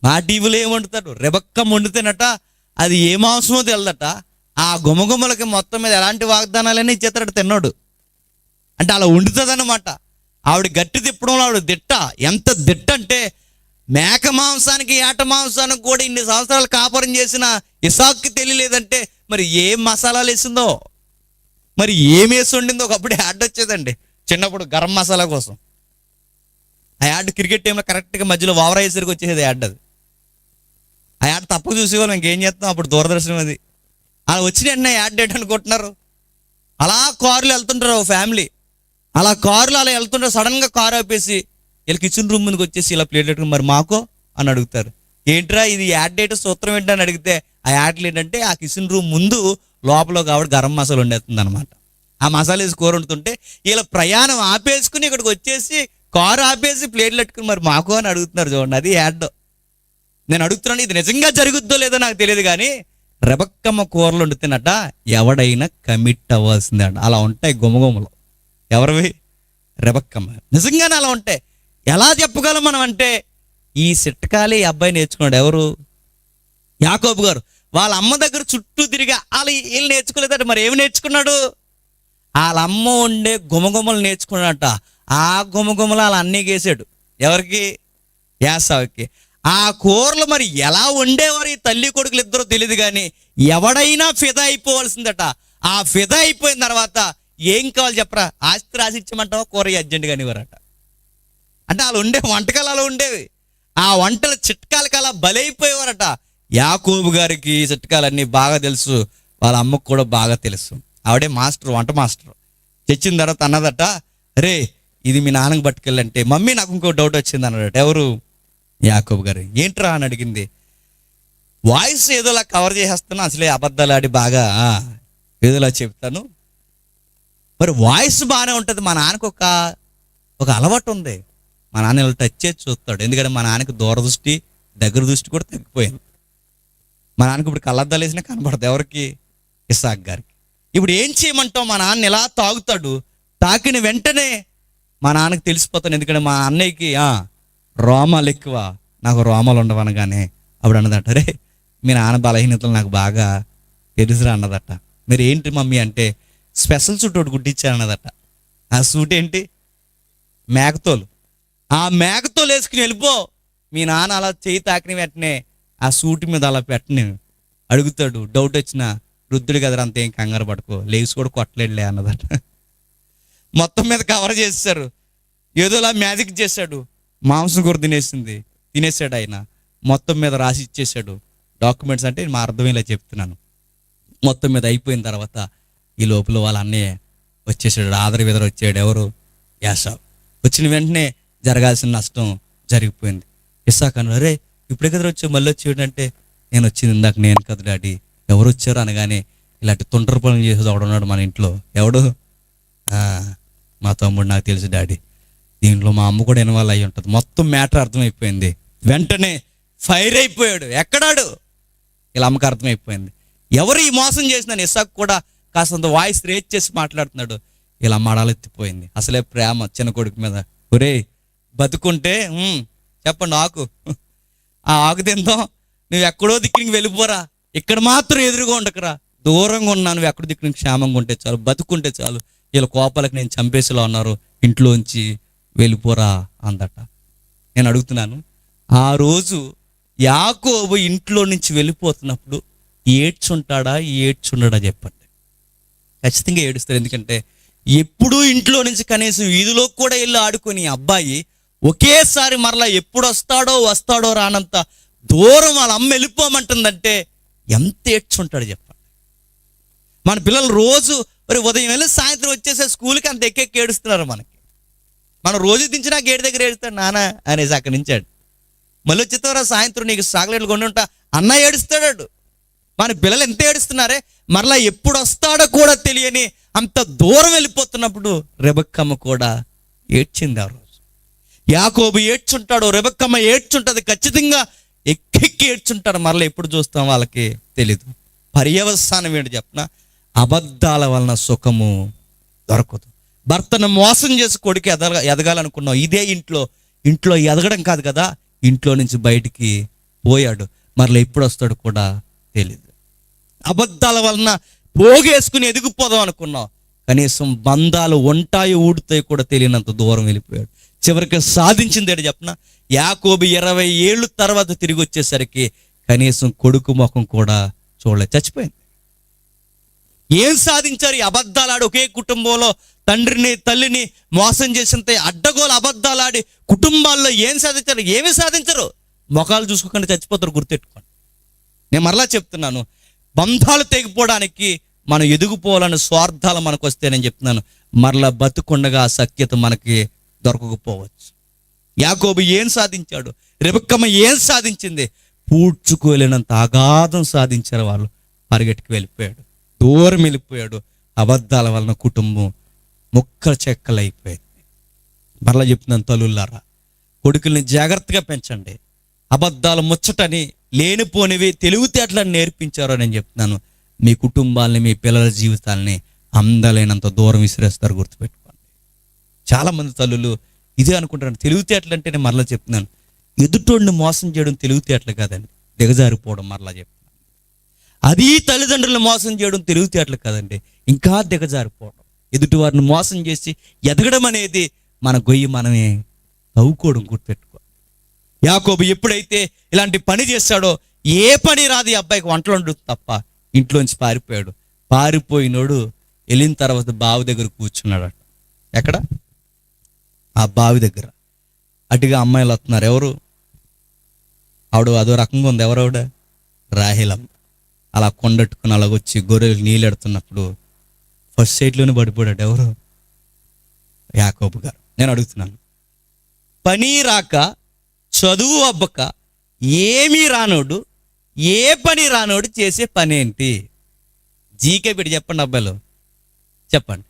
మా టీవీలో ఏం వండుతారు, రెబెక్కమ్మ వండితేనట అది ఏ మాంసమో తెలదట. ఆ గుమగుమలకి మొత్తం మీద ఎలాంటి వాగ్దానాలన్నీ ఇచ్చేస్తాడు తిన్నాడు. అంటే అలా వండుతుంది అన్నమాట. ఆవిడ గట్టి తిప్పడంలో ఆవిడ దిట్ట. ఎంత దిట్ట అంటే మేక మాంసానికి ఏట మాంసానికి కూడా ఇన్ని సంవత్సరాలు కాపురం చేసిన ఇసాక్కి తెలియలేదంటే మరి ఏం మసాలాలు వేసిందో, మరి ఏం వేసి వండిందో. ఒకప్పుడు యాడ్ వచ్చేదండి చిన్నప్పుడు గరం మసాలా కోసం. ఆ యాడ్ క్రికెట్ టైంలో కరెక్ట్గా మధ్యలో ఓవర్ అయ్యేసరికి వచ్చేది యాడ్. అది ఆ యాడ్ తప్పక చూసేవాళ్ళం, ఇంకేం చేస్తాం అప్పుడు దూరదర్శనం అది. అలా వచ్చిన వెంటనే యాడ్ డేట్ అనుకుంటున్నారు. అలా కారులో వెళ్తుంటారు ఓ ఫ్యామిలీ, అలా కారులో అలా వెళ్తుంటారు. సడన్గా కారు ఆపేసి వీళ్ళ కిచెన్ రూమ్ ముందుకు వచ్చేసి ఇలా ప్లేట్ పెట్టుకుని మరి మాకో అని అడుగుతారు. ఏంట్రా ఇది యాడ్ డేట్ సూత్రం ఏంటని అడిగితే ఆ యాడ్లు ఏంటంటే ఆ కిచెన్ రూమ్ ముందు లోపల కాబట్టి గరం మసాలా వండేస్తుంది అనమాట. ఆ మసాలా వేసి కూర వండుతుంటే వీళ్ళ ప్రయాణం ఆపేసుకుని ఇక్కడికి వచ్చేసి కారు ఆపేసి ప్లేట్లు పెట్టుకుని మరి మాకు అని అడుగుతున్నారు. చూడండి, అది యాడ్. నేను అడుగుతున్నాను, ఇది నిజంగా జరుగుద్దో లేదో నాకు తెలియదు కానీ రెబెక్కమ్మ కూరలు వండుతున్నట ఎవడైనా కమిట్ అవ్వాల్సిందే అంట. అలా ఉంటాయి గుమగుమలు. ఎవరివి? రెబెక్కమ్మ. నిజంగానే అలా ఉంటాయి. ఎలా చెప్పగలం మనం అంటే, ఈ సిట్టకాలే ఈ అబ్బాయి నేర్చుకున్నాడు. ఎవరు? యాకోబు గారు. వాళ్ళ అమ్మ దగ్గర చుట్టూ తిరిగి వీళ్ళు నేర్చుకోలేదట. మరి ఏమి నేర్చుకున్నాడు? వాళ్ళ అమ్మ ఉండే గుమగుమలు నేర్చుకున్నాడట. ఆ గుమగుమలు వాళ్ళ అన్నీ వేసాడు. ఎవరికి? యాసావుకి. ఆ కూరలు మరి ఎలా వండేవారు ఈ తల్లి కొడుకులు ఇద్దరో తెలియదు కానీ ఎవడైనా ఫిదా అయిపోవాల్సిందట. ఆ ఫిదా అయిపోయిన తర్వాత ఏం కావాలి చెప్పరా, ఆస్తి రాసి ఇచ్చామంటావా, కూర అర్జెంటుగా అనేవారట. అంటే వాళ్ళు ఉండే వంటకాలు అలా ఉండేవి. ఆ వంటల చిట్కాలకి అలా బలైపోయేవారట. యాకోబు గారికి చిట్కాలన్నీ బాగా తెలుసు, వాళ్ళ అమ్మకు కూడా బాగా తెలుసు. ఆవిడే మాస్టర్, వంట మాస్టర్. తెచ్చిన తర్వాత అన్నదట, రే ఇది మీ నాన్నకి పట్టుకెళ్ళంటే, మమ్మీ నాకు ఇంకో డౌట్ వచ్చింది అన్నాడు. ఎవరు? యాకోబు గారు. ఏంట్రా అని అడిగింది. వాయిస్ ఏదోలా కవర్ చేసేస్తాను, అసలే అబద్ధాలు ఆడి బాగా ఏదోలా చెప్తాను. మరి వాయిస్ బాగానే ఉంటుంది. మా నాన్నకు ఒక అలవాటు ఉంది. మా నాన్న ఇలా టచ్ చేసి చూస్తాడు. ఎందుకంటే మా నాన్నకి దూరదృష్టి, దగ్గర దృష్టి కూడా తగ్గిపోయింది. మా నాన్నకి ఇప్పుడు కళ్ళద్దాలు వేసినా కనబడదు. ఎవరికి? ఇస్సాక్ గారికి. ఇప్పుడు ఏం చేయమంటావు? మా నాన్న ఎలా తాగుతాడు, తాకిన వెంటనే మా నాన్నకి తెలిసిపోతాను. ఎందుకంటే మా అన్నయ్యకి రోమాలు ఎక్కువ, నాకు రోమాలు ఉండవనగానే అప్పుడు అన్నదట, రే మీ నాన్న బలహీనతలు నాకు బాగా తెలుసురా అన్నదట. మీరు ఏంటి మమ్మీ అంటే, స్పెషల్ సూట్ ఒకటి కుట్టించాను అన్నదట. ఆ సూట్ ఏంటి? మేకతోలు. ఆ మేకతోలు వేసుకుని వెళ్ళిపో. మీ నాన్న అలా చేయి తాకిన వెంటనే ఆ సూట్ మీద అలా పెట్టని అడుగుతాడు. డౌట్ వచ్చిన వృద్ధుడు కదరా, అంతేం కంగారు పడుకో, లేచి కూడా కొట్టలేడులే అన్నదట. మొత్తం మీద కవర్ చేశారు. ఏదోలా మ్యాజిక్ చేశాడు. మాంసం కూర తినేసాడు ఆయన. మొత్తం మీద రాసి ఇచ్చేసాడు. డాక్యుమెంట్స్ అంటే మా అర్థమేలా చెప్తున్నాను. మొత్తం మీద అయిపోయిన తర్వాత ఈ లోపల వాళ్ళ అన్నయ్య వచ్చేసాడు. ఆదర విదర వచ్చాడు. ఎవరు? యాసావు. వచ్చిన వెంటనే జరగాల్సిన నష్టం జరిగిపోయింది. ఇస్సాకు అన్నాడు, అరే ఇప్పుడే కదా వచ్చావు, మళ్ళీ వచ్చాడు అంటే, నేను వచ్చింది ఇందాక నేను కదా డాడీ. ఎవరు వచ్చారు అనగానే, ఇలాంటి తొంటర పనులు చేసేది ఒకడున్నాడు మన ఇంట్లో. ఎవడు? మా తమ్ముడు, నాకు తెలుసు డాడీ. దీంట్లో మా అమ్మ కూడా ఇన్వాల్వ్ అయ్యి ఉంటుంది. మొత్తం మ్యాటర్ అర్థమైపోయింది. వెంటనే ఫైర్ అయిపోయాడు. ఎక్కడాడు? ఇలా అమ్మకి అర్థమైపోయింది. ఎవరు ఈ మోసం చేసినాను. ఇస్సాకు కూడా కాస్తంత వాయిస్ రేజ్ చేసి మాట్లాడుతున్నాడు. ఇలా మడాలెత్తిపోయింది. అసలే ప్రేమ చిన్న కొడుకు మీద. ఒరే బతుకుంటే చెప్పండి ఆకు, ఆ ఆకు తిందాం, నువ్వు ఎక్కడో దిక్కునికి వెళ్ళిపోరా, ఇక్కడ మాత్రం ఎదురుగా ఉండకరా, దూరంగా ఉన్నా, నువ్వు ఎక్కడ దిక్కునికి క్షేమంగా ఉంటే చాలు, బతుకుంటే చాలు, వీళ్ళ కోపాలకు నేను చంపేసేలా ఉన్నారు, ఇంట్లోంచి వెళ్ళిపోరా అందట. నేను అడుగుతున్నాను, ఆ రోజు యాకోబు ఇంట్లో నుంచి వెళ్ళిపోతున్నప్పుడు ఏడ్చుంటాడా ఏడ్చుండడా చెప్పండి? ఖచ్చితంగా ఏడుస్తారు. ఎందుకంటే ఎప్పుడూ ఇంట్లో నుంచి కనీసం వీధిలో కూడా వెళ్ళి ఆడుకుని అబ్బాయి ఒకేసారి మరలా ఎప్పుడు వస్తాడో రానంత దూరం వాళ్ళ అమ్మ వెళ్ళిపోమంటుందంటే ఎంత ఏడ్చుంటాడు చెప్పండి. మన పిల్లలు రోజు ఉదయం వెళ్ళి సాయంత్రం వచ్చేసే స్కూల్కి అంత ఎక్కెక్కి ఏడుస్తున్నారు. మనం రోజు దించినా గేట్ దగ్గర ఏడుస్తాడు నాన్న అనేసి అక్కడి నుంచాడు. మళ్ళీ వచ్చేతవరా సాయంత్రం నీకు చాక్లెట్లు కొని ఉంటా అన్న ఏడుస్తాడు. మన పిల్లలు ఎంత ఏడుస్తున్నారే, మరలా ఎప్పుడు వస్తాడో కూడా తెలియని అంత దూరం వెళ్ళిపోతున్నప్పుడు రెబెక్కమ్మ కూడా ఏడ్చింది. ఆ రోజు యాకోబు ఏడ్చుంటాడు, రెబెక్కమ్మ ఏడ్చుంటుంది. ఖచ్చితంగా ఎక్కెక్కి ఏడ్చుంటాడు. మరలా ఎప్పుడు చూస్తాం వాళ్ళకి తెలీదు. పర్యవసానం ఏంటి చెప్పిన, అబద్ధాల వలన సుఖము దొరకదు. భర్తను మోసం చేసి కొడుకు ఎదగాలనుకున్నావు. ఇదే ఇంట్లో ఎదగడం కాదు కదా, ఇంట్లో నుంచి బయటికి పోయాడు. మరలా ఎప్పుడు వస్తాడు కూడా తెలీదు. అబద్ధాల వలన పోగేసుకుని ఎదిగిపోదాం అనుకున్నావు. కనీసం బంధాలు ఉంటాయి ఊడుతాయి కూడా తెలియనంత దూరం వెళ్ళిపోయాడు. చివరికి సాధించింది ఏంటి చెప్పిన, యాకోబు 20 ఏళ్ళు తర్వాత తిరిగి వచ్చేసరికి కనీసం కొడుకు ముఖం కూడా చూడలేదు, చచ్చిపోయింది. ఏం సాధించారు? ఈ అబద్ధాలాడి ఒకే కుటుంబంలో తండ్రిని తల్లిని మోసం చేసినంత అడ్డగోలు అబద్ధాలాడి కుటుంబాల్లో ఏం సాధించారు? ఏమీ సాధించరు. ముఖాలు చూసుకోకుండా చచ్చిపోతారు. గుర్తెట్టుకోండి. నేను మరలా చెప్తున్నాను, బంధాలు తెగిపోవడానికి మనం ఎదిగిపోవాలని స్వార్థాలు మనకు వస్తే నేను చెప్తున్నాను, మరలా బతుకుండగా సఖ్యత మనకి దొరకకపోవచ్చు. యాకోబు ఏం సాధించాడు? రెబెక్కమ్మ ఏం సాధించింది? పూడ్చుకోలేనంత అగాధం సాధించారు వాళ్ళు. పరిగెట్టుకు వెళ్ళిపోయాడు, దూరం వెళ్ళిపోయాడు. అబద్ధాల వలన కుటుంబం ముక్కలు చెక్కలైపోయింది. మరలా చెప్తున్నాను, తల్లులారా, కొడుకుల్ని జాగ్రత్తగా పెంచండి. అబద్ధాలు ముచ్చటని లేనిపోనివి తెలివితేటలని నేర్పించారో నేను చెప్తున్నాను, మీ కుటుంబాలని మీ పిల్లల జీవితాలని అందలేనంత దూరం విసిరేస్తారు. గుర్తుపెట్టుకోండి. చాలామంది తల్లులు ఇదే అనుకుంటారు, తెలివితేటలు అంటే నేను మరలా చెప్తున్నాను, ఎదుటోడిని మోసం చేయడం తెలివితేటలు కాదండి, దిగజారిపోవడం. మరలా చెప్తున్నాను, అది తల్లిదండ్రులను మోసం చేయడం తెలివితేటలు కాదండి, ఇంకా దిగజారిపోవడం. ఎదుటి వారిని మోసం చేసి ఎదగడం అనేది మన గొయ్యి మనమే తవ్వుకోవడం. గుర్తుపెట్టుకో. యాకోబు ఎప్పుడైతే ఇలాంటి పని చేశాడో, ఏ పని రాదు ఈ అబ్బాయికి, వంటలు వండు తప్ప, ఇంట్లోంచి పారిపోయాడు. పారిపోయినోడు వెళ్ళిన తర్వాత బావి దగ్గర కూర్చున్నాడు. ఎక్కడ? ఆ బావి దగ్గర. అటుగా అమ్మాయిలు వస్తున్నారు. ఎవరు? ఆవిడ అదో రకంగా ఉంది. ఎవరావిడ? రాహేలమ్మ. అలా కొండట్టుకుని అలాగొచ్చి గొర్రెలకు నీళ్ళు ఎడుతున్నప్పుడు ఫస్ట్ సైట్లోనే పడిపోయాడు. ఎవరు? యాకోబు గారు. నేను అడుగుతున్నాను. పని రాక, చదువు అబ్బక, ఏమీ రానోడు, ఏ పని రానోడు చేసే పని ఏంటి? జీకే పెట్టి చెప్పండి అబ్బాయిలు, చెప్పండి.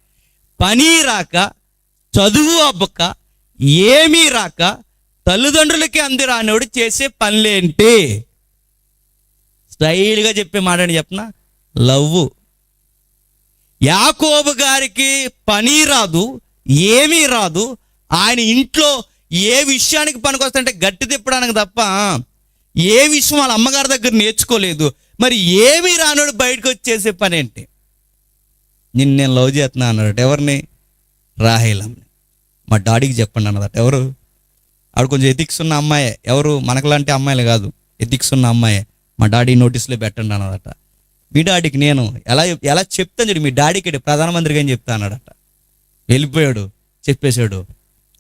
పని రాక, చదువు అబ్బక, ఏమీ రాక, తల్లిదండ్రులకి అంది రానోడు చేసే పనులేంటి? స్టైల్గా చెప్పే మాట అని చెప్పనా, లవ్వు. యాకోబు గారికి పని రాదు, ఏమీ రాదు. ఆయన ఇంట్లో ఏ విషయానికి పనికొస్తుంటే గట్టి తిప్పడానికి తప్ప ఏ విషయం వాళ్ళ అమ్మగారి దగ్గర నేర్చుకోలేదు. మరి ఏమీ రానోడు బయటకు వచ్చి చేసే పని ఏంటి? నేను లవ్ చేస్తున్నా అన్నాడట. ఎవరిని? రాహేలమ్మని. మా డాడీకి చెప్పండి అన్నదట. ఎవరు? ఆవిడ కొంచెం ఎథిక్స్ ఉన్న అమ్మాయే. ఎవరు? మనకులాంటి అమ్మాయిలు కాదు, ఎథిక్స్ ఉన్న అమ్మాయే. మా డాడీ నోటీసులో పెట్టండి అన్నదట. మీ డాడీకి నేను ఎలా చెప్తాను చూడు, మీ డాడీకి ప్రధానమంత్రిగా అని చెప్తా అన్నాడట. వెళ్ళిపోయాడు, చెప్పేశాడు.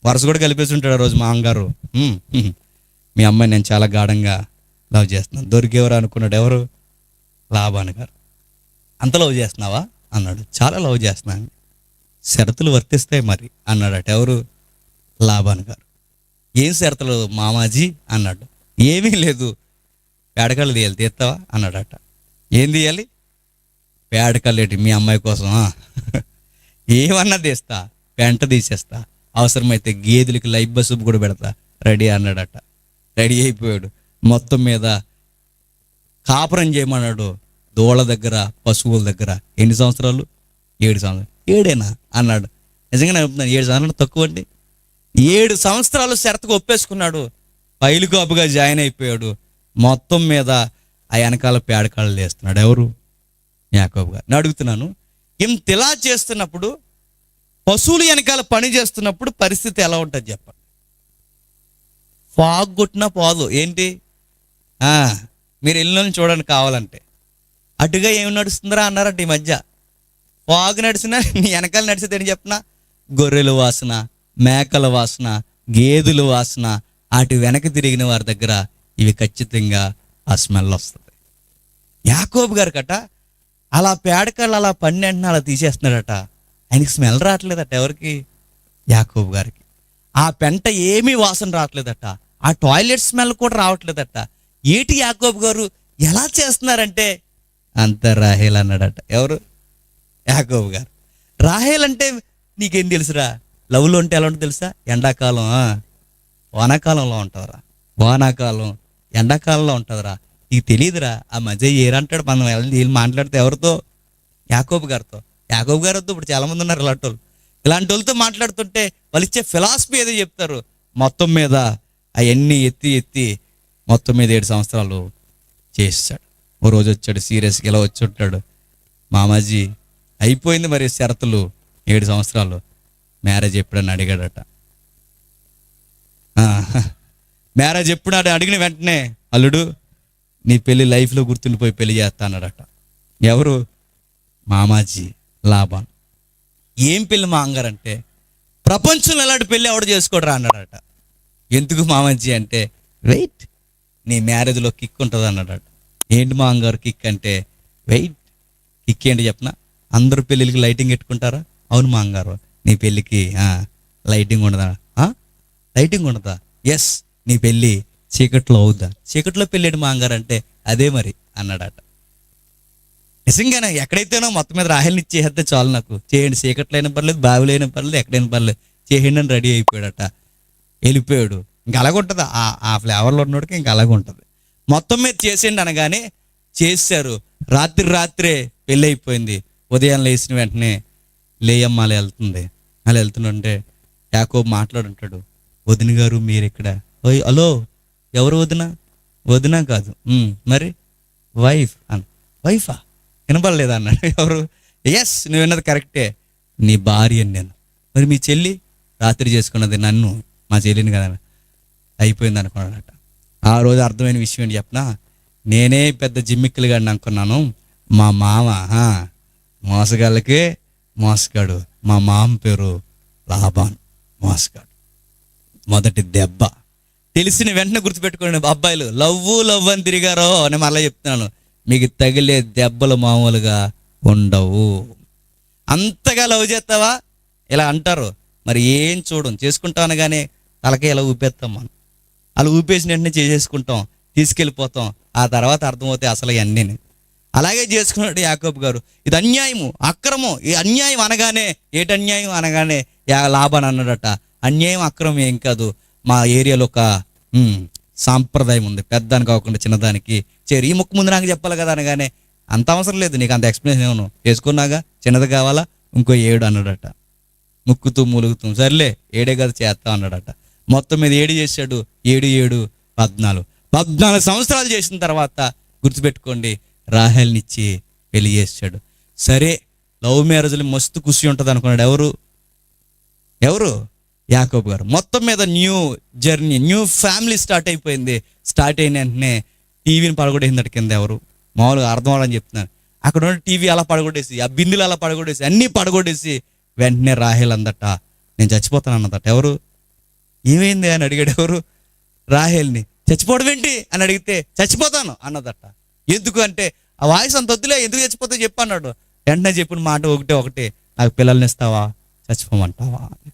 వరుస కూడా కలిపేసి ఉంటాడు ఆ రోజు మా అమ్మగారు. మీ అమ్మాయి నేను చాలా గాఢంగా లవ్ చేస్తున్నాను. దొరికేవరు అనుకున్నాడు. ఎవరు? లాబాన్ గారు. అంత లవ్ చేస్తున్నావా అన్నాడు. చాలా లవ్ చేస్తున్నాను. షరతులు వర్తిస్తాయి మరి అన్నాడట. ఎవరు? లాబాన్ గారు. ఏం షరతులు మామాజీ అన్నాడు. ఏమీ లేదు, పేడకళ్ళు తీయాలి, తీస్తావా అన్నాడట. ఏం తీయాలి? పేడకళ్ళేటి మీ అమ్మాయి కోసమా? ఏమన్నా తీస్తా, పెంట తీసేస్తా, అవసరమైతే గేదెలకి లైఫ్ బస్సు కూడా పెడతా, రెడీ అన్నాడట. రెడీ అయిపోయాడు. మొత్తం మీద కాపురం చేయమన్నాడు. దోళ్ళ దగ్గర, పశువుల దగ్గర. ఎన్ని సంవత్సరాలు? 7 సంవత్సరాలు. 7ఏనా అన్నాడు. నిజంగా నేను చెప్తున్నాను, 7 సంవత్సరాలు తక్కువ అండి. 7 సంవత్సరాలు షరతుకు ఒప్పేసుకున్నాడు. పైలు కాపుగా జాయిన్ అయిపోయాడు. మొత్తం మీద ఆ వెనకాల పేడకాళ్ళు వేస్తున్నాడు. ఎవరు? యాకోబు గారు. నేను అడుగుతున్నాను, ఇంతలా చేస్తున్నప్పుడు, పశువులు వెనకాల పని చేస్తున్నప్పుడు పరిస్థితి ఎలా ఉంటుంది చెప్పండి? ఫాగ్ కొట్టినా పోదు. ఏంటి? మీరు ఇల్లు చూడండి కావాలంటే. అటుగా ఏమి నడుస్తుందిరా అన్నారంట ఈ మధ్య. ఫాగ్ నడిచినా నీ వెనకాల నడిచేది ఏంటి చెప్పనా? గొర్రెల వాసన, మేకల వాసన, గేదెల వాసన. అటు వెనక తిరిగిన వారి దగ్గర ఇవి ఖచ్చితంగా ఆ స్మెల్ వస్తుంది. యాకోబు గారు కట అలా పేడకాళ్ళు అలా పని వెంటనే అలా తీసేస్తున్నాడట. ఆయనకి స్మెల్ రావట్లేదట. ఎవరికి? యాకోబు గారికి. ఆ పెంట ఏమీ వాసన రావట్లేదట. ఆ టాయిలెట్ స్మెల్ కూడా రావట్లేదట. ఏటి యాకోబు గారు ఎలా చేస్తున్నారంటే, అంత రాహేల్ అన్నాడట. ఎవరు? యాకోబు గారు. రాహేల్ అంటే నీకేం తెలుసురా? లవ్లో ఉంటే ఎలా ఉంటుంది తెలుసా? ఎండాకాలం వానాకాలంలో ఉంటుందిరా. వానాకాలం ఎండాకాలంలో ఉంటుందిరా. నీకు తెలియదురా. ఆ మధ్య ఏరంటాడు మనం వీళ్ళు మాట్లాడితే ఎవరితో? యాకోబు గారితో. యాకోబు గారితో ఇప్పుడు చాలామంది ఉన్నారు ఇలాంటి వాళ్ళతో మాట్లాడుతుంటే వాళ్ళు ఇచ్చే ఫిలాసఫీ ఏదో చెప్తారు. మొత్తం మీద అవన్నీ ఎత్తి మొత్తం మీద 7 సంవత్సరాలు చేస్తాడు. ఓ రోజు వచ్చాడు సీరియస్గా, ఇలా వచ్చి ఉంటాడు. మామాజీ అయిపోయింది మరి షరతులు, 7 సంవత్సరాలు, మ్యారేజ్ ఎప్పుడని అడిగాడట. మ్యారేజ్ ఎప్పుడు అడిగిన వెంటనే, అల్లుడు నీ పెళ్ళి లైఫ్లో గుర్తుండిపోయి పెళ్లి చేస్తా అన్నాడట. ఎవరు? మామాజీ లాబాన్. ఏం పెళ్ళి మా అంగారంటే, ప్రపంచంలో ఎలాంటి పెళ్ళి ఎవడు చేసుకోడరా అన్నాడట. ఎందుకు మామాజీ అంటే, వెయిట్, నీ మ్యారేజ్లో కిక్ ఉంటుంది అన్నాడట. ఏంటి మా అంగారు కిక్ అంటే? వెయిట్. కిక్ ఏంటి చెప్పనా? అందరూ పెళ్ళిళ్ళకి లైటింగ్ పెట్టుకుంటారా? అవును మా అంగారు, నీ పెళ్ళికి లైటింగ్ ఉండదా? లైటింగ్ ఉండదా? ఎస్, నీ పెళ్ళి చీకట్లో అవుద్దా? చీకట్లో పెళ్ళేడు మా అంగారు అంటే, అదే మరి అన్నాడట. నిజంగానే ఎక్కడైతేనో మొత్తం మీద రాహేల్ని ఇచ్చేస్తే చాలు, నాకు చేయండి, చీకట్లో అయినా పర్లేదు, బావిలో అయినా పర్లేదు, ఎక్కడైనా పర్లేదు, చేయండి అని రెడీ అయిపోయాడట. వెళ్ళిపోయాడు. ఇంకా అలాగుంటుంది ఆ ఫ్లేవర్లో ఉన్నోడికి, ఇంకా అలాగుంటుంది. మొత్తం మీద చేసేయండి అనగానే చేశారు. రాత్రే పెళ్ళి అయిపోయింది. ఉదయం లేచిన వెంటనే లేయమ్మ అలా వెళ్తుంది. అలా వెళ్తుంటే యాకోబు మాట్లాడుంటాడు. వదిన గారు మీరు ఇక్కడ? ఓయ్ హలో, ఎవరు వదిన? వదిన కాదు మరి వైఫ్ అన్న. వైఫా? వినపడలేదా అన్నాడు. ఎవరు? ఎస్, నువ్వు విన్నది కరెక్టే, నీ భార్య నేను. మరి మీ చెల్లి? రాత్రి చేసుకున్నది నన్ను, మా చెల్లిని కదా. అయిపోయింది అనుకున్నాడట. ఆ రోజు అర్థమైన విషయం ఏంటి చెప్పనా? నేనే పెద్ద జిమ్మిక్కులుగా అనుకున్నాను. మా మామ మోసగాళ్ళకే మోసగాడు. మా మామ పేరు లాబాన్, మోసగాడు. మొదటి దెబ్బ తెలిసిన వెంటనే గుర్తుపెట్టుకోండి అబ్బాయిలు. లవ్ అని తిరిగారో నేను మళ్ళీ చెప్తున్నాను, మీకు తగిలే దెబ్బలు మామూలుగా ఉండవు. అంతగా లవ్ చేస్తావా? ఇలా అంటారు, మరి ఏం చూడం, చేసుకుంటాం అనగానే తలకే ఇలా ఊపేస్తాం మనం. అలా ఊపేసిన వెంటనే చేసేసుకుంటాం, తీసుకెళ్ళిపోతాం. ఆ తర్వాత అర్థమవుతాయి అసలు ఇవన్నీ. అలాగే చేసుకున్నాడు యాకోబు గారు. ఇది అన్యాయము, అక్రమం. ఈ అన్యాయం అనగానే ఏటి అన్యాయం అనగానే లాభాన్ని అన్నాడట. అన్యాయం అక్రమం ఏం కాదు, మా ఏరియాలో ఒక సాంప్రదాయం ఉంది, పెద్దానికి కాకుండా చిన్నదానికి చేరి ఈ ముక్కు ముందు నాకు చెప్పాలి కదా అనగానే, అంత అవసరం లేదు నీకు, అంత ఎక్స్ప్లెనేషన్ ఏమను, చేసుకున్నాగా చిన్నది కావాలా ఇంకో 7 అన్నాడట. ముక్కుతూ మూలుగుతూ సర్లే 7 కదా చేస్తాం అన్నాడట. మొత్తం మీద 7 చేశాడు. 7 7 14 సంవత్సరాలు చేసిన తర్వాత గుర్తుపెట్టుకోండి, రాహేల్నిచ్చి పెళ్లి చేశాడు. సరే, లవ్ మ్యారేజ్లు మస్తు ఖుషి ఉంటుంది అనుకున్నాడు. ఎవరు యాకోబు గారు. మొత్తం మీద new journey, new family start అయిపోయింది. స్టార్ట్ అయిన వెంటనే టీవీని పడగొట్టేసిందట కింద. ఎవరు మామూలుగా అర్థం అవ్వాలని చెప్తున్నారు. అక్కడ ఉన్న టీవీ అలా పడగొట్టేసి, ఆ బిందులు అలా పడగొట్టేసి, అన్నీ పడగొట్టేసి వెంటనే రాహేల్ అందట నేను చచ్చిపోతాను అన్నదట. ఎవరు? ఏమైంది అని అడిగాడు. ఎవరు? రాహేల్ని. చచ్చిపోవడం ఏంటి అని అడిగితే చచ్చిపోతాను అన్నదట. ఎందుకు అంటే ఆ వాయిస్ అంత వద్దులే, ఎందుకు చచ్చిపోతే చెప్పు అన్నాడు. వెంటనే చెప్పిన మాట ఒకటే, నాకు పిల్లల్ని ఇస్తావా, చచ్చిపోమంటావా అని.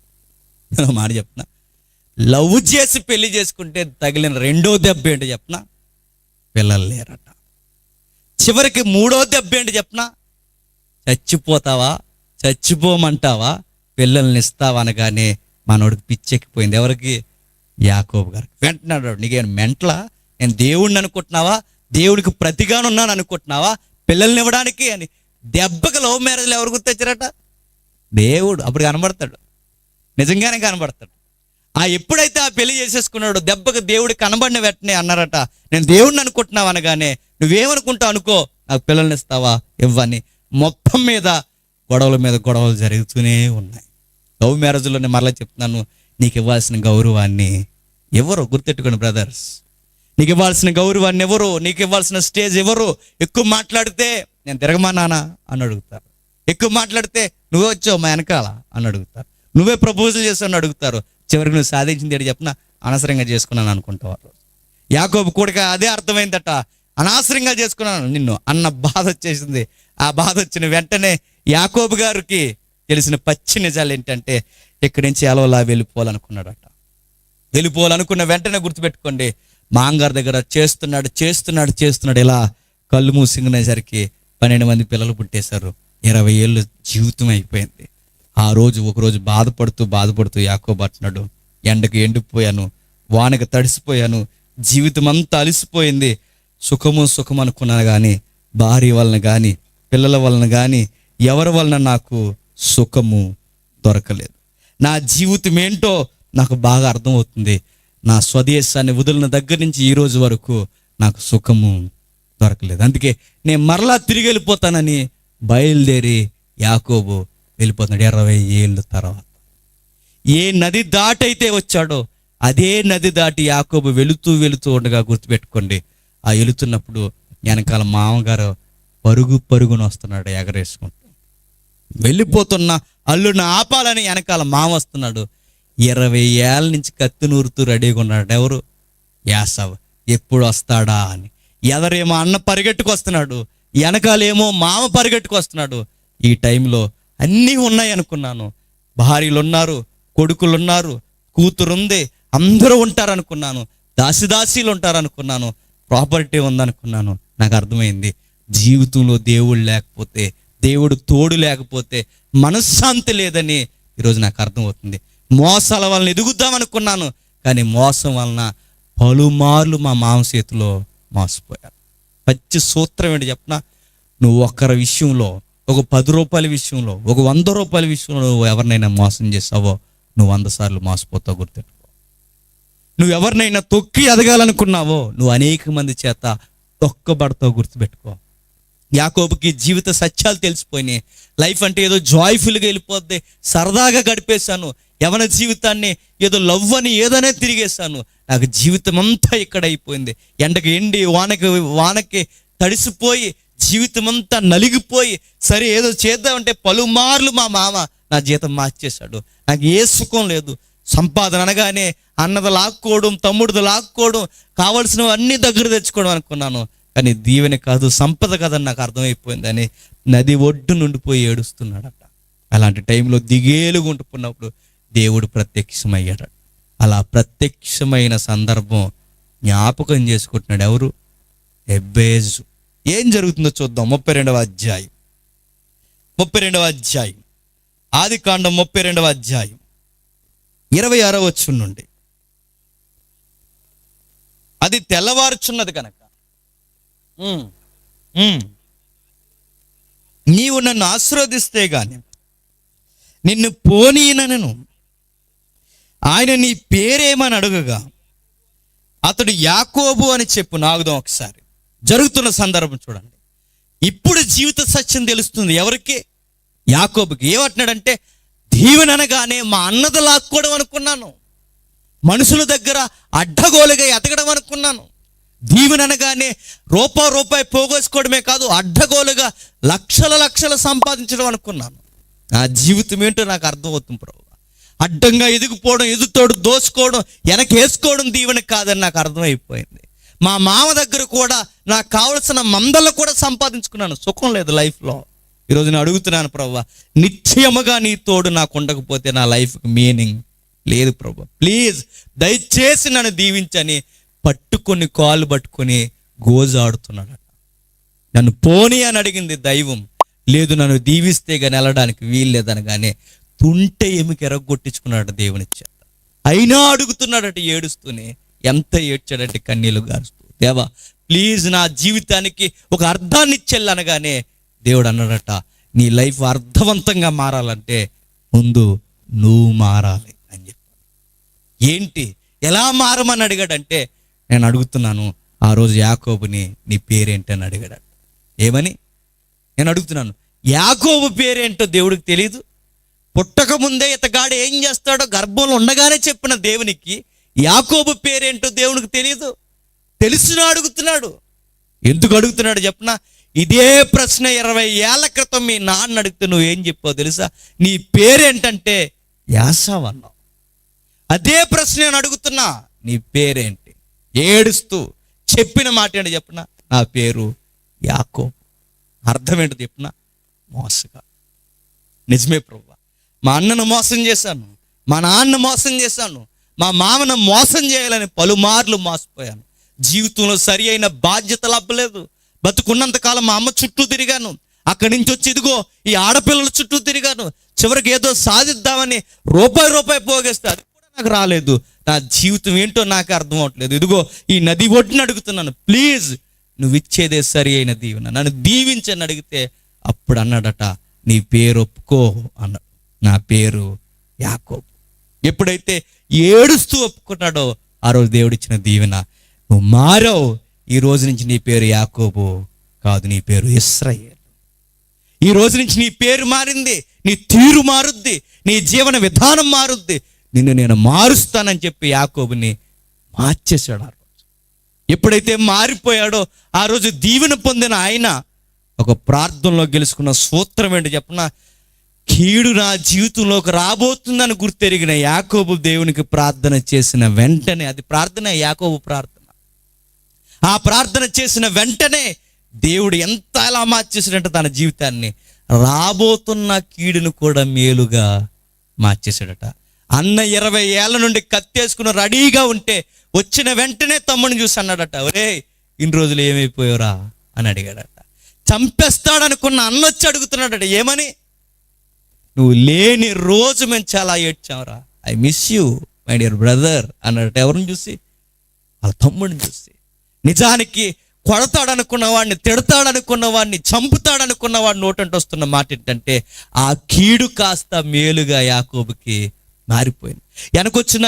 మాట చెప్తున్నా, లవ్ చేసి పెళ్లి చేసుకుంటే తగిలిన 2వ దెబ్బ ఏంటి చెప్పనా, పిల్లలు లేరట. చివరికి 3వ దెబ్బ ఏంటి చెప్పనా, చచ్చిపోతావా, చచ్చిపోమంటావా, పిల్లల్ని ఇస్తావా అనగానే మనోడికి పిచ్చెక్కిపోయింది. ఎవరికి? యాకోబు గారికి. వెంటనే అన్నాడు, నీకేం మెంట్లా, నేను దేవుడిని అనుకుంటున్నావా, దేవుడికి ప్రతిగాను ఉన్నాను అనుకుంటున్నావా పిల్లల్ని ఇవ్వడానికి అని. దెబ్బకి లవ్ మ్యారేజ్లు ఎవరు గుర్తొచ్చారట? దేవుడు. అప్పుడు కనబడతాడు, నిజంగానే కనబడతాడు. ఎప్పుడైతే ఆ పెళ్లి చేసేసుకున్నాడు, దెబ్బకి దేవుడు కనబడిన వెంటనే అన్నారట, నేను దేవుడిని అనుకుంటున్నావు అనగానే, నువ్వేమనుకుంటావు అనుకో, నాకు పిల్లల్ని ఇస్తావా ఇవ్వని. మొత్తం మీద గొడవల మీద గొడవలు జరుగుతూనే ఉన్నాయి. లవ్ మ్యారేజ్లోనే మరలా చెప్తున్నాను, నీకు ఇవ్వాల్సిన గౌరవాన్ని ఎవరు గుర్తెట్టుకోండి బ్రదర్స్. నీకు ఇవ్వాల్సిన గౌరవాన్ని ఎవరు, నీకు ఇవ్వాల్సిన స్టేజ్ ఎవరు. ఎక్కువ మాట్లాడితే నేను తిరగమానానా అని అడుగుతారు. ఎక్కువ మాట్లాడితే నువ్వే వచ్చావు మా వెనకాల అని అడుగుతారు. నువ్వే ప్రపోజల్ చేస్తావు అని అడుగుతారు. చివరికి నువ్వు సాధించింది ఏంటి చెప్పిన, అనవసరంగా చేసుకున్నాను అనుకుంటావు. యాకోబు కూడా అదే అర్థమైందట, అనవసరంగా చేసుకున్నాను నిన్ను అన్న బాధ వచ్చేసింది. ఆ బాధ వచ్చిన వెంటనే యాకోబు గారికి తెలిసిన పచ్చి నిజాలు ఏంటంటే, ఇక్కడి నుంచి ఎలవలా వెళ్ళిపోవాలనుకున్నాడట. వెళ్ళిపోవాలనుకున్న వెంటనే గుర్తుపెట్టుకోండి, మాంగారు దగ్గర చేస్తున్నాడు. ఇలా కళ్ళు మూసుకునేసరికి 12 మంది పిల్లలు పుట్టేశారు. 20 ఏళ్ళు జీవితం అయిపోయింది. ఒకరోజు బాధపడుతూ యాకోబు అంటున్నాడు, ఎండకు ఎండిపోయాను, వానకు తడిసిపోయాను, జీవితం అంతా అలిసిపోయింది. సుఖం అనుకున్నాను కానీ భార్య వలన కానీ పిల్లల వలన కానీ ఎవరి వలన నాకు సుఖము దొరకలేదు. నా జీవితం ఏంటో నాకు బాగా అర్థమవుతుంది. నా స్వదేశాన్ని వదిలిన దగ్గర నుంచి ఈ రోజు వరకు నాకు సుఖము దొరకలేదు. అందుకే నేను మరలా తిరిగి వెళ్ళిపోతానని బయలుదేరి యాకోబు వెళ్ళిపోతున్నాడు 20 ఏళ్ళ తర్వాత. ఏ నది దాటైతే వచ్చాడో అదే నది దాటి యాకోబు వెళుతూ ఉండగా గుర్తుపెట్టుకోండి, ఆ వెళుతున్నప్పుడు వెనకాల మామగారు పరుగున వస్తున్నాడు ఎగరేసుకుంటూ. వెళ్ళిపోతున్న అల్లుడిని ఆపాలని వెనకాల మామ వస్తున్నాడు. 20 ఏళ్ళ నుంచి కత్తి నూరుతూ రెడీగా ఉన్నాడు. ఎవరు? యాసవ్. ఎప్పుడు వస్తాడా అని. ఎదరేమో అన్న పరిగెట్టుకు వస్తున్నాడు, వెనకాలేమో మామ పరిగెట్టుకు వస్తున్నాడు. ఈ టైంలో అన్నీ ఉన్నాయి అనుకున్నాను, భార్యలు ఉన్నారు, కొడుకులున్నారు, కూతురుంది, అందరూ ఉంటారనుకున్నాను, దాసీలు ఉంటారనుకున్నాను, ప్రాపర్టీ ఉందనుకున్నాను. నాకు అర్థమైంది, జీవితంలో దేవుడు లేకపోతే, దేవుడు తోడు లేకపోతే మనశ్శాంతి లేదని ఈరోజు నాకు అర్థమవుతుంది. మోసాల వలన ఎదుగుద్దామనుకున్నాను, కానీ మోసం వలన పలుమార్లు మా మామ చేతిలో మోసపోయాను. పచ్చి సూత్రం ఏంటి చెప్పనా, నువ్వు ఒక్కరి విషయంలో, ఒక 10 రూపాయల విషయంలో, ఒక 100 రూపాయల విషయంలో నువ్వు ఎవరినైనా మోసం చేసావో నువ్వు 100 సార్లు మోసపోతావు. గుర్తెట్టుకో. నువ్వు ఎవరినైనా తొక్కి ఎదగాలనుకున్నావో నువ్వు అనేక మంది చేత తొక్కబడతావు. గుర్తుపెట్టుకో. యాకోబుకి జీవిత సత్యాలు తెలిసిపోయినాయి. లైఫ్ అంటే ఏదో జాయ్ఫుల్గా వెళ్ళిపోద్ది, సరదాగా గడిపేశాను, యవన జీవితాన్ని ఏదో లవ్ అని ఏదైనా తిరిగేశాను, నాకు జీవితం అంతా ఇక్కడ అయిపోయింది. ఎండకి ఎండి వానకి తడిసిపోయి జీవితం అంతా నలిగిపోయి, సరే ఏదో చేద్దామంటే పలుమార్లు మా మామ నా జీతం మార్చేశాడు. నాకు ఏ సుఖం లేదు. సంపాదన అనగానే అన్నది లాక్కోవడం, తమ్ముడిది లాక్కోవడం, కావలసినవన్నీ దగ్గర తెచ్చుకోవడం అనుకున్నాను. కానీ దీవెన కాదు, సంపద కాదని నాకు అర్థమైపోయిందని నది ఒడ్డు నుండిపోయి ఏడుస్తున్నాడట. అలాంటి టైంలో దిగేలుగా ఉంటున్నప్పుడు దేవుడు ప్రత్యక్షమయ్యాడు. అలా ప్రత్యక్షమైన సందర్భం జ్ఞాపకం చేసుకుంటున్నాడు. ఎవరు? ఎబ్బేజు. ఏం జరుగుతుందో చూద్దాం. 32వ అధ్యాయం 32వ అధ్యాయం ఆదికాండం 32వ అధ్యాయం 26వ వచనం నుండి. అది తెల్లవారుచున్నది కనుక నీవు నన్ను ఆశీర్వదిస్తే గాని నిన్ను పోనీనను. ఆయన నీ పేరేమని అడుగగా అతడు యాకోబు అని చెప్పు. నాగుదాం ఒకసారి జరుగుతున్న సందర్భం చూడండి. ఇప్పుడు జీవిత సత్యం తెలుస్తుంది. ఎవరికి? యాకోబుకి. ఏమంటున్నాడంటే, దీవెన అనగానే మా అన్నది లాక్కోవడం అనుకున్నాను, మనుషుల దగ్గర అడ్డగోలుగా ఎతకడం అనుకున్నాను. దీవెన అనగానే రూపాయి పోగేసుకోవడమే కాదు, అడ్డగోలుగా లక్షలు సంపాదించడం అనుకున్నాను. నా జీవితం ఏంటో నాకు అర్థమవుతుంది ప్రభు. అడ్డంగా ఎదిగిపోవడం, ఎదుటోడు దోసుకోవడం, వెనకేసుకోవడం దీవెన కాదని నాకు అర్థమైపోయింది. మా మామ దగ్గర కూడా నాకు కావలసిన మందలు కూడా సంపాదించుకున్నాను. సుఖం లేదు లైఫ్లో. ఈరోజు నేను అడుగుతున్నాను ప్రభువా, నిశ్చయముగా నీ తోడు నాకు ఉండకపోతే నా లైఫ్కి మీనింగ్ లేదు ప్రభు. ప్లీజ్ దయచేసి నన్ను దీవించని పట్టుకొని కాళ్ళు పట్టుకొని గోజాడుతున్నాడు. నన్ను పోనీ అని అడిగింది దైవం. లేదు, నన్ను దీవిస్తే కానీ వెళ్ళడానికి వీల్లేదనగానే తుంటె ఎమికి ఎరగొట్టించుకున్నాడు దేవుని చేత. అయినా అడుగుతున్నాడట ఏడుస్తూనే. ఎంత ఏడ్చాడంటే కన్నీళ్ళు గారుస్తూ, దేవా ప్లీజ్ నా జీవితానికి ఒక అర్థాన్ని ఇచ్చెళ్ళు అనగానే దేవుడు అన్నాడట, నీ లైఫ్ అర్థవంతంగా మారాలంటే ముందు నువ్వు మారాలి అని చెప్పాడు. ఏంటి, ఎలా మారమని అడిగాడంటే, నేను అడుగుతున్నాను ఆ రోజు యాకోబుని నీ పేరేంటి అని అడిగాడు. ఏమని? నేను అడుగుతున్నాను, యాకోబు పేరేంటో దేవుడికి తెలియదు? పుట్టక ముందే ఇతగాడు ఏం చేస్తాడో గర్భంలో ఉండగానే చెప్పిన దేవునికి యాకోబు పేరేంటో దేవునికి తెలియదు? తెలిసినా అడుగుతున్నాడు. ఎందుకు అడుగుతున్నాడు చెప్పనా? ఇదే ప్రశ్న 20 ఏళ్ల క్రితం మీ నాన్న అడిగితే నువ్వేం చెప్పావు తెలుసా? నీ పేరేంటంటే యాసావు అన్నావు. అదే ప్రశ్న నేను అడుగుతున్నా, నీ పేరేంటి? ఏడుస్తూ చెప్పిన మాట ఏంటి చెప్పనా? నా పేరు యాకోబు. అర్థం ఏంటో చెప్పనా? మోసగా. నిజమే ప్రభువా, మా అన్నను మోసం చేశాను, మా నాన్న మోసం చేశాను, మా మామను మోసం చేయాలని పలుమార్లు మోసపోయాను. జీవితంలో సరి అయిన బాధ్యతలు అవ్వలేదు. బతుకున్నంతకాలం మా అమ్మ చుట్టూ తిరిగాను, అక్కడి నుంచి వచ్చి ఇదిగో ఈ ఆడపిల్లల చుట్టూ తిరిగాను. చివరికి ఏదో సాధిద్దామని రూపాయి పోగేస్తే అది కూడా నాకు రాలేదు. నా జీవితం ఏంటో నాకు అర్థం అవట్లేదు. ఇదిగో ఈ నది ఒడ్డున అడుగుతున్నాను, ప్లీజ్ నువ్వు ఇచ్చేదే సరి అయిన దీవెన, నన్ను దీవించని అడిగితే అప్పుడు అన్నాడట, నీ పేరు ఒప్పుకో అన్నాడు. నా పేరు యాకోబు. ఎప్పుడైతే ఏడుస్తూ ఒప్పుకున్నాడో ఆ రోజు దేవుడిచ్చిన దీవెన, నువ్వు మారావు. ఈ రోజు నుంచి నీ పేరు యాకోబు కాదు, నీ పేరు ఇశ్రాయేలు. ఈ రోజు నుంచి నీ పేరు మారింది, నీ తీరు మారుద్ది, నీ జీవన విధానం మారుద్ది, నిన్ను నేను మారుస్తానని చెప్పి యాకోబుని మార్చేశాడు. ఆ రోజు ఎప్పుడైతే మారిపోయాడో ఆ రోజు దీవెన పొందిన ఆయన ఒక ప్రార్థనలో గెలుచుకున్న సూత్రం ఏంటి చెప్పనా? కీడు నా జీవితంలోకి రాబోతుందని గుర్తెరిగిన యాకోబు దేవునికి ప్రార్థన చేసిన వెంటనే, అది ప్రార్థన, యాకోబు ప్రార్థన. ఆ ప్రార్థన చేసిన వెంటనే దేవుడు ఎంత ఎలా మార్చేసాడంటే తన జీవితాన్ని, రాబోతున్న కీడును కూడా మేలుగా మార్చేశాడట. అన్న 20 ఏళ్ల నుండి కత్తేసుకుని రెడీగా ఉంటే వచ్చిన వెంటనే తమ్ముడిని చూసి అన్నాడట, ఒరే ఇన్ని రోజులు ఏమైపోయావురా అని అడిగాడట. చంపేస్తాడనుకున్న అన్న వచ్చి అడుగుతున్నాడట, ఏమని? నువ్వు లేని రోజు మేము చాలా ఏడ్చావురా, I miss you my dear brother అన్నాడట. ఎవరిని చూసి? వాళ్ళ తమ్ముడిని చూసి. నిజానికి కొడతాడనుకున్న వాడిని, తిడతాడనుకున్న వాడిని, చంపుతాడనుకున్న వాడిని నోటంటే వస్తున్న మాట ఏంటంటే, ఆ కీడు కాస్త మేలుగా యాకోబుకి మారిపోయింది. వెనకొచ్చిన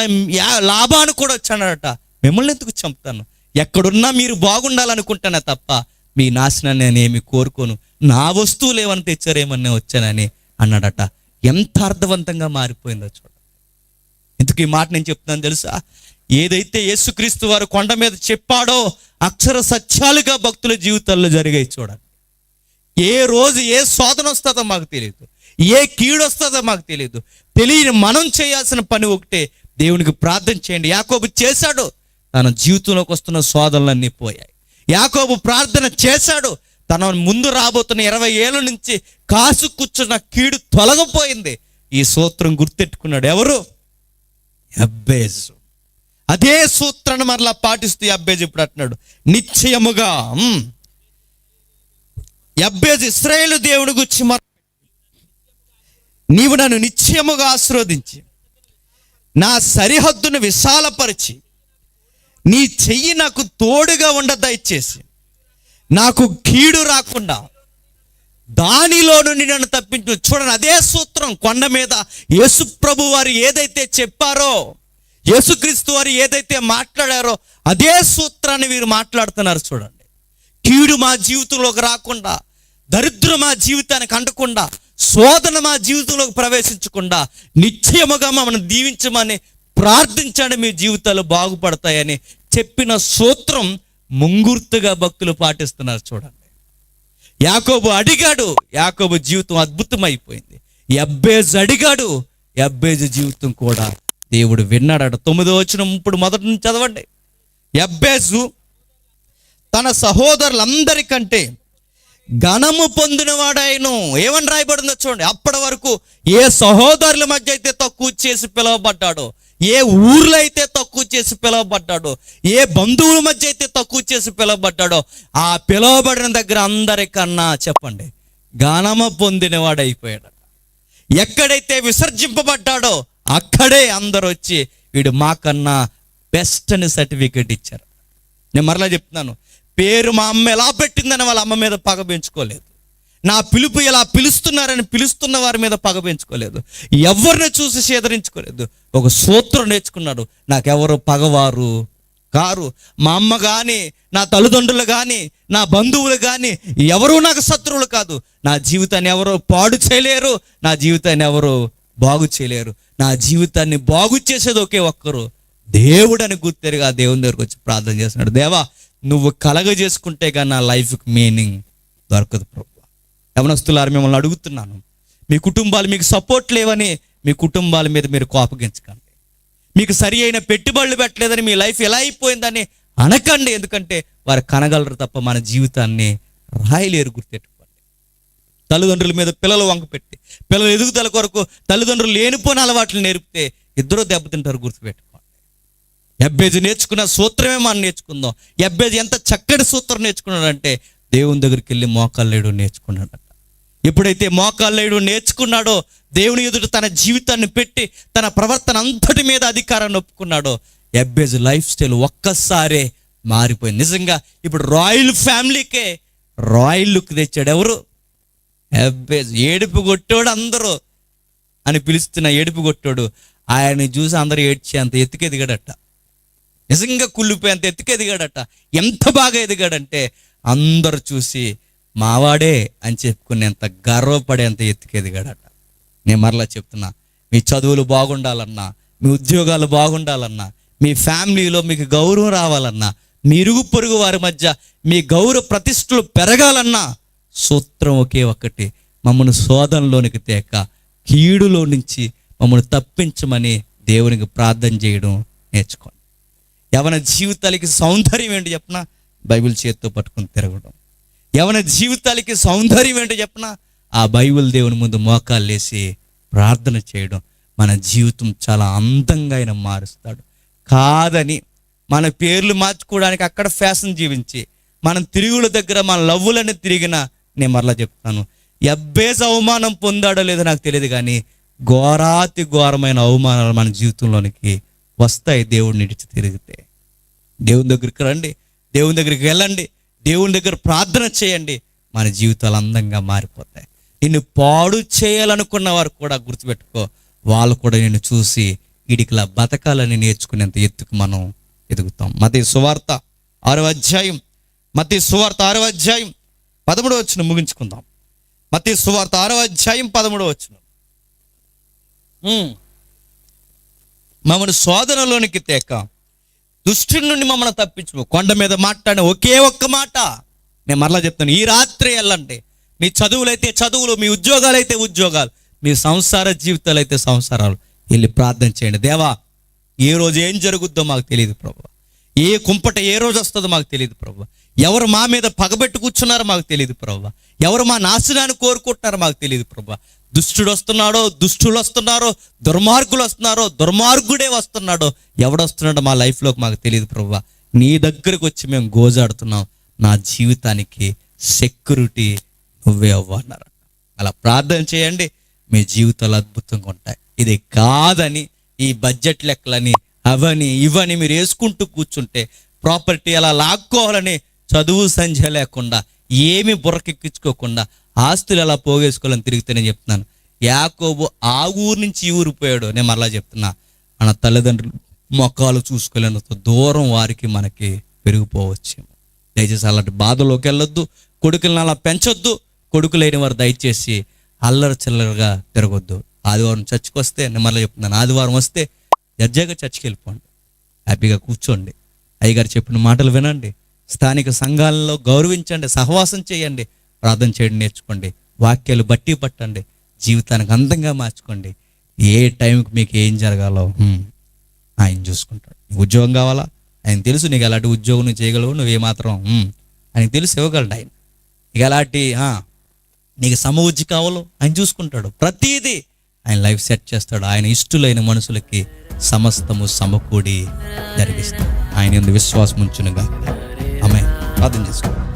లాభాన్ని కూడా వచ్చాడట, మిమ్మల్ని ఎందుకు చంపుతాను, ఎక్కడున్నా మీరు బాగుండాలనుకుంటానే తప్ప మీ నాశనాన్ని నేనేమి కోరుకోను, నా వస్తువులు ఏమని తెచ్చారేమన్నా వచ్చానని అన్నాడట. ఎంత అర్థవంతంగా మారిపోయిందో చూడండి. ఇందుకు ఈ మాట నేను చెప్తున్నాను తెలుసా? ఏదైతే యేసుక్రీస్తు వారు కొండ మీద చెప్పాడో అక్షర సత్యాలుగా భక్తుల జీవితాల్లో జరిగాయి చూడండి. ఏ రోజు ఏ శోధన వస్తుందో మాకు తెలియదు, ఏ కీడు వస్తుందో మాకు తెలియదు. తెలియని మనం చేయాల్సిన పని ఒకటే, దేవునికి ప్రార్థన చేయండి. యాకోబు చేశాడు, తన జీవితంలోకి వస్తున్న శోధనలన్నీ పోయాయి. యాకోబు ప్రార్థన చేశాడు, తన ముందు రాబోతున్న 20 ఏళ్ళ నుంచి కాసు కూర్చున్న కీడు తొలగిపోయింది. ఈ సూత్రం గుర్తెట్టుకున్నాడు. ఎవరు? యబ్బేజు. అదే సూత్రాన్ని మరలా పాటిస్తూ యబ్బేజు ఇప్పుడు అంటున్నాడు, నిశ్చయముగా యబ్బేజు ఇశ్రాయేలు దేవుని గురించి నీవు నన్ను నిశ్చయముగా ఆశీర్వదించి నా సరిహద్దును విశాలపరిచి నీ చెయ్యి నాకు తోడుగా ఉండ దయచేసి నాకు కీడు రాకుండా దానిలో నుండి నన్ను తప్పించు. చూడండి, అదే సూత్రం కొండ మీద యేసు ప్రభు వారు ఏదైతే చెప్పారో, యేసుక్రీస్తు వారు ఏదైతే మాట్లాడారో అదే సూత్రాన్ని వీరు మాట్లాడుతున్నారు. చూడండి, కీడు మా జీవితంలోకి రాకుండా, దరిద్రం మా జీవితానికి అంటకుండా, శోధన మా జీవితంలోకి ప్రవేశించకుండా నిశ్చయముగా మమ్మల్ని దీవించమని ప్రార్థించండి, మీ జీవితాలు బాగుపడతాయని చెప్పిన సూత్రం ముంగుర్తుగా భక్తులు పాటిస్తున్నారు. చూడండి, యాకోబు అడిగాడు, యాకోబు జీవితం అద్భుతమైపోయింది. యబ్బేజు అడిగాడు, యబ్బేజు జీవితం కూడా దేవుడు విన్నాడట. 9వ వచనం ఇప్పుడు మొదటి నుంచి చదవండి. యబ్బేజు తన సహోదరులందరికంటే ఘనము పొందినవాడాయను. ఏమని రాయబడిందో చూడండి. అప్పటి వరకు ఏ సహోదరుల మధ్య అయితే తక్కువ చేసి పిలువబడ్డాడో, ఏ ఊర్లో అయితే తక్కువ చేసి పిలువబడ్డాడో, ఏ బంధువుల మధ్య అయితే తక్కువ చేసి పిలువబడ్డాడో, ఆ పిలువబడిన దగ్గర అందరికన్నా చెప్పండి ఘనము పొందినవాడు అయిపోయాడట. ఎక్కడైతే విసర్జింపబడ్డాడో అక్కడే అందరూ వచ్చి వీడు మాకన్నా బెస్ట్ అని సర్టిఫికేట్ ఇచ్చారు. నేను మరలా చెప్తున్నాను, పేరు మా అమ్మ ఎలా పెట్టిందని వాళ్ళ అమ్మ మీద పగ పెంచుకోలేదు. నా పిలుపు ఎలా పిలుస్తున్నారని పిలుస్తున్న వారి మీద పగ పెంచుకోలేదు. ఎవరిని చూసి సేదరించుకోలేదు. ఒక సూత్రం నేర్చుకున్నాడు, నాకెవరు పగవారు కారు. మా అమ్మ కానీ, నా తల్లిదండ్రులు కానీ, నా బంధువులు కానీ ఎవరూ నాకు శత్రువులు కాదు. నా జీవితాన్ని ఎవరో పాడు చేయలేరు, నా జీవితాన్ని ఎవరు బాగు చేయలేరు. నా జీవితాన్ని బాగు చేసేది ఒకే ఒక్కరు దేవుడని గుర్తెరిగా దేవుని దగ్గరకు వచ్చి ప్రార్థన చేస్తున్నాడు. దేవా, నువ్వు కలగజేసుకుంటే కానీ నా లైఫ్కి మీనింగ్ దొరకదు ప్రభు. యవనస్తులారు, మిమ్మల్ని అడుగుతున్నాను, మీ కుటుంబాలు మీకు సపోర్ట్ లేవని మీ కుటుంబాల మీద మీరు కోపగించకండి. మీకు సరి అయిన పెట్టుబడులు పెట్టలేదని మీ లైఫ్ ఎలా అయిపోయిందని అనకండి. ఎందుకంటే వారు కనగలరు తప్ప మన జీవితాన్ని రాయలేరు. గుర్తెట్టుకోండి. తల్లిదండ్రుల మీద పిల్లలు వంక పెట్టి పిల్లల ఎదుగుదల కొరకు తల్లిదండ్రులు లేనిపోయిన అలవాట్లు నేర్పితే ఇద్దరు దెబ్బతింటారు. గుర్తుపెట్టుకోండి. యబ్బేజు నేర్చుకున్న సూత్రమే మనం నేర్చుకుందాం. యబ్బేజు ఎంత చక్కటి సూత్రం నేర్చుకున్నాడంటే దేవుని దగ్గరికి వెళ్ళి మోకాళ్ళేడు నేర్చుకున్నాడట. ఎప్పుడైతే మోకాళ్ళేడు నేర్చుకున్నాడో, దేవుని ఎదుట తన జీవితాన్ని పెట్టి తన ప్రవర్తన అంతటి మీద అధికారాన్ని ఒప్పుకున్నాడో, యబ్బేజు లైఫ్ స్టైల్ ఒక్కసారే మారిపోయింది. నిజంగా ఇప్పుడు రాయల్ ఫ్యామిలీకే రాయల్ లుక్ తెచ్చాడు. ఎవరు? యబ్బేజు. ఏడుపు కొట్టోడు అందరూ అని పిలుస్తున్న ఏడుపు కొట్టోడు ఆయన్ని చూసి అందరూ ఏడ్చి అంత ఎత్తుకు ఎదిగాడట. నిజంగా కుళ్ళిపోయి అంత ఎత్తుకు ఎదిగాడట. ఎంత బాగా ఎదిగాడంటే అందరూ చూసి మావాడే అని చెప్పుకునేంత గర్వపడేంత ఎత్తుకు ఎదిగాడట. నేను మరలా చెప్తున్నా, మీ చదువులు బాగుండాలన్నా, మీ ఉద్యోగాలు బాగుండాలన్నా, మీ ఫ్యామిలీలో మీకు గౌరవం రావాలన్నా, మీ ఇరుగు పొరుగు వారి మధ్య మీ గౌరవ ప్రతిష్టలు పెరగాలన్నా సూత్రం ఒకే ఒక్కటి, మమ్మల్ని శోధనలోనికి తేక కీడులో నుంచి మమ్మల్ని తప్పించమని దేవునికి ప్రార్థన చేయడం నేర్చుకోండి. యవన జీవితాలకి సౌందర్యం ఏంటి చెప్పనా? బైబిల్ చేత్తో పట్టుకుని తిరగడం. యవన జీవితాలకి సౌందర్యం ఏంటో చెప్పనా? ఆ బైబిల్ దేవుని ముందు మోకాళ్ళు వేసి ప్రార్థన చేయడం. మన జీవితం చాలా అందంగా ఆయన మారుస్తాడు. కాదని మన పేర్లు మార్చుకోవడానికి అక్కడ ఫ్యాషన్ జీవించి మనం తిరుగుల దగ్గర మన లవ్వులని తిరిగిన, నేను మరలా చెప్తాను, యబ్బేజు అవమానం పొందాడో లేదో నాకు తెలియదు, కానీ ఘోరాతి ఘోరమైన అవమానాలు మన జీవితంలోనికి వస్తాయి. దేవుడిని ఇడిచి తిరిగితే దేవుని దగ్గరికి రండి, దేవుని దగ్గరికి వెళ్ళండి, దేవుని దగ్గర ప్రార్థన చేయండి. మన జీవితాలు అందంగా మారిపోతాయి. నిన్ను పాడు చేయాలనుకున్న వారు కూడా గుర్తుపెట్టుకో, వాళ్ళు కూడా నిన్ను చూసి ఇడికిలా బతకాలని నేర్చుకునేంత ఎత్తుకు మనం ఎదుగుతాం. మత్తయి సువార్త 6వ అధ్యాయం, మత్తయి సువార్త 6వ అధ్యాయం 13వ వచనం ముగించుకుందాం. మత్తయి సువార్త 6వ అధ్యాయం 13వ వచనం. మమ్మల్ని శోధనలోనికి తేక దుష్టుల నుండి మమ్మల్ని తప్పించు. కొండ మీద మాట్లాడిన ఒకే ఒక్క మాట నేను మరలా చెప్తాను, ఈ రాత్రి వెళ్ళండి. మీ చదువులైతే చదువులు, మీ ఉద్యోగాలైతే ఉద్యోగాలు, మీ సంసార జీవితాలు అయితే సంసారాలు, వెళ్ళి ప్రార్థన చేయండి. దేవా, ఏ రోజు ఏం జరుగుద్దో మాకు తెలియదు ప్రభు. ఏ కుంపట ఏ రోజు వస్తుందో మాకు తెలియదు ప్రభు. ఎవరు మా మీద పగబెట్టు కూర్చున్నారో మాకు తెలియదు ప్రభు. ఎవరు మా నాశనాన్ని కోరుకుంటున్నారో మాకు తెలియదు ప్రభు. దుష్టుడు వస్తున్నాడో, దుష్టులు వస్తున్నారో, దుర్మార్గులు వస్తున్నారో, దుర్మార్గుడే వస్తున్నాడో, ఎవడొస్తున్నాడో మా లైఫ్లోకి మాకు తెలియదు ప్రభువా. నీ దగ్గరకు వచ్చి మేము గోజాడుతున్నాం. నా జీవితానికి సెక్యూరిటీ నువ్వే అవ్వన్నారు. అలా ప్రార్థన చేయండి, మీ జీవితాలు అద్భుతంగా ఉంటాయి. ఇది కాదని ఈ బడ్జెట్ లెక్కలని అవని ఇవని మీరు వేసుకుంటూ కూర్చుంటే, ప్రాపర్టీ అలా లాక్కోవాలని చదువు సంధ్య లేకుండా, ఏమి బుర్రకెక్కించుకోకుండా ఆస్తులు అలా పోగేసుకోవాలని తిరిగితే నేను చెప్తున్నాను, యాకోబు ఆ ఊరు నుంచి ఈ ఊరు పోయాడు. నేను మరలా చెప్తున్నా, మన తల్లిదండ్రులు మొక్కలు చూసుకోలేనంత దూరం వారికి మనకి పెరిగిపోవచ్చు. దయచేసి అలాంటి బాధలోకి వెళ్ళొద్దు. కొడుకులను అలా పెంచొద్దు. కొడుకు లేని వారు దయచేసి అల్లరి చిల్లరగా తిరగొద్దు. ఆదివారం చర్చికి వస్తే, నేను మరలా చెప్తున్నాను, ఆదివారం వస్తే దర్జాగా చర్చికి వెళ్ళిపోండి, హ్యాపీగా కూర్చోండి, అయ్యగారు చెప్పిన మాటలు వినండి, స్థానిక సంఘాలలో గౌరవించండి, సహవాసం చేయండి, ప్రార్థన చేయడం నేర్చుకోండి, వాక్యాలు బట్టి పట్టండి, జీవితానికి అందంగా మార్చుకోండి. ఏ టైంకి మీకు ఏం జరగాలో ఆయన చూసుకుంటాడు. ఉద్యోగం కావాలా, ఆయన తెలుసు నీకు అలాంటి ఉద్యోగం నువ్వు చేయగలవు, నువ్వేమాత్రం ఆయనకు తెలుసు, ఇవ్వగలడు ఆయన. ఇక అలాంటి నీకు సమవుజ్జి కావాలో ఆయన చూసుకుంటాడు. ప్రతిదీ ఆయన లైఫ్ సెట్ చేస్తాడు. ఆయన ఇష్టలైన మనుషులకి సమస్తము సమకూడి జరిగిస్తాడు. ఆయన యందు విశ్వాసం ఉంచునుగా. ఆమేన్. ప్రార్థన చేసుకోండి.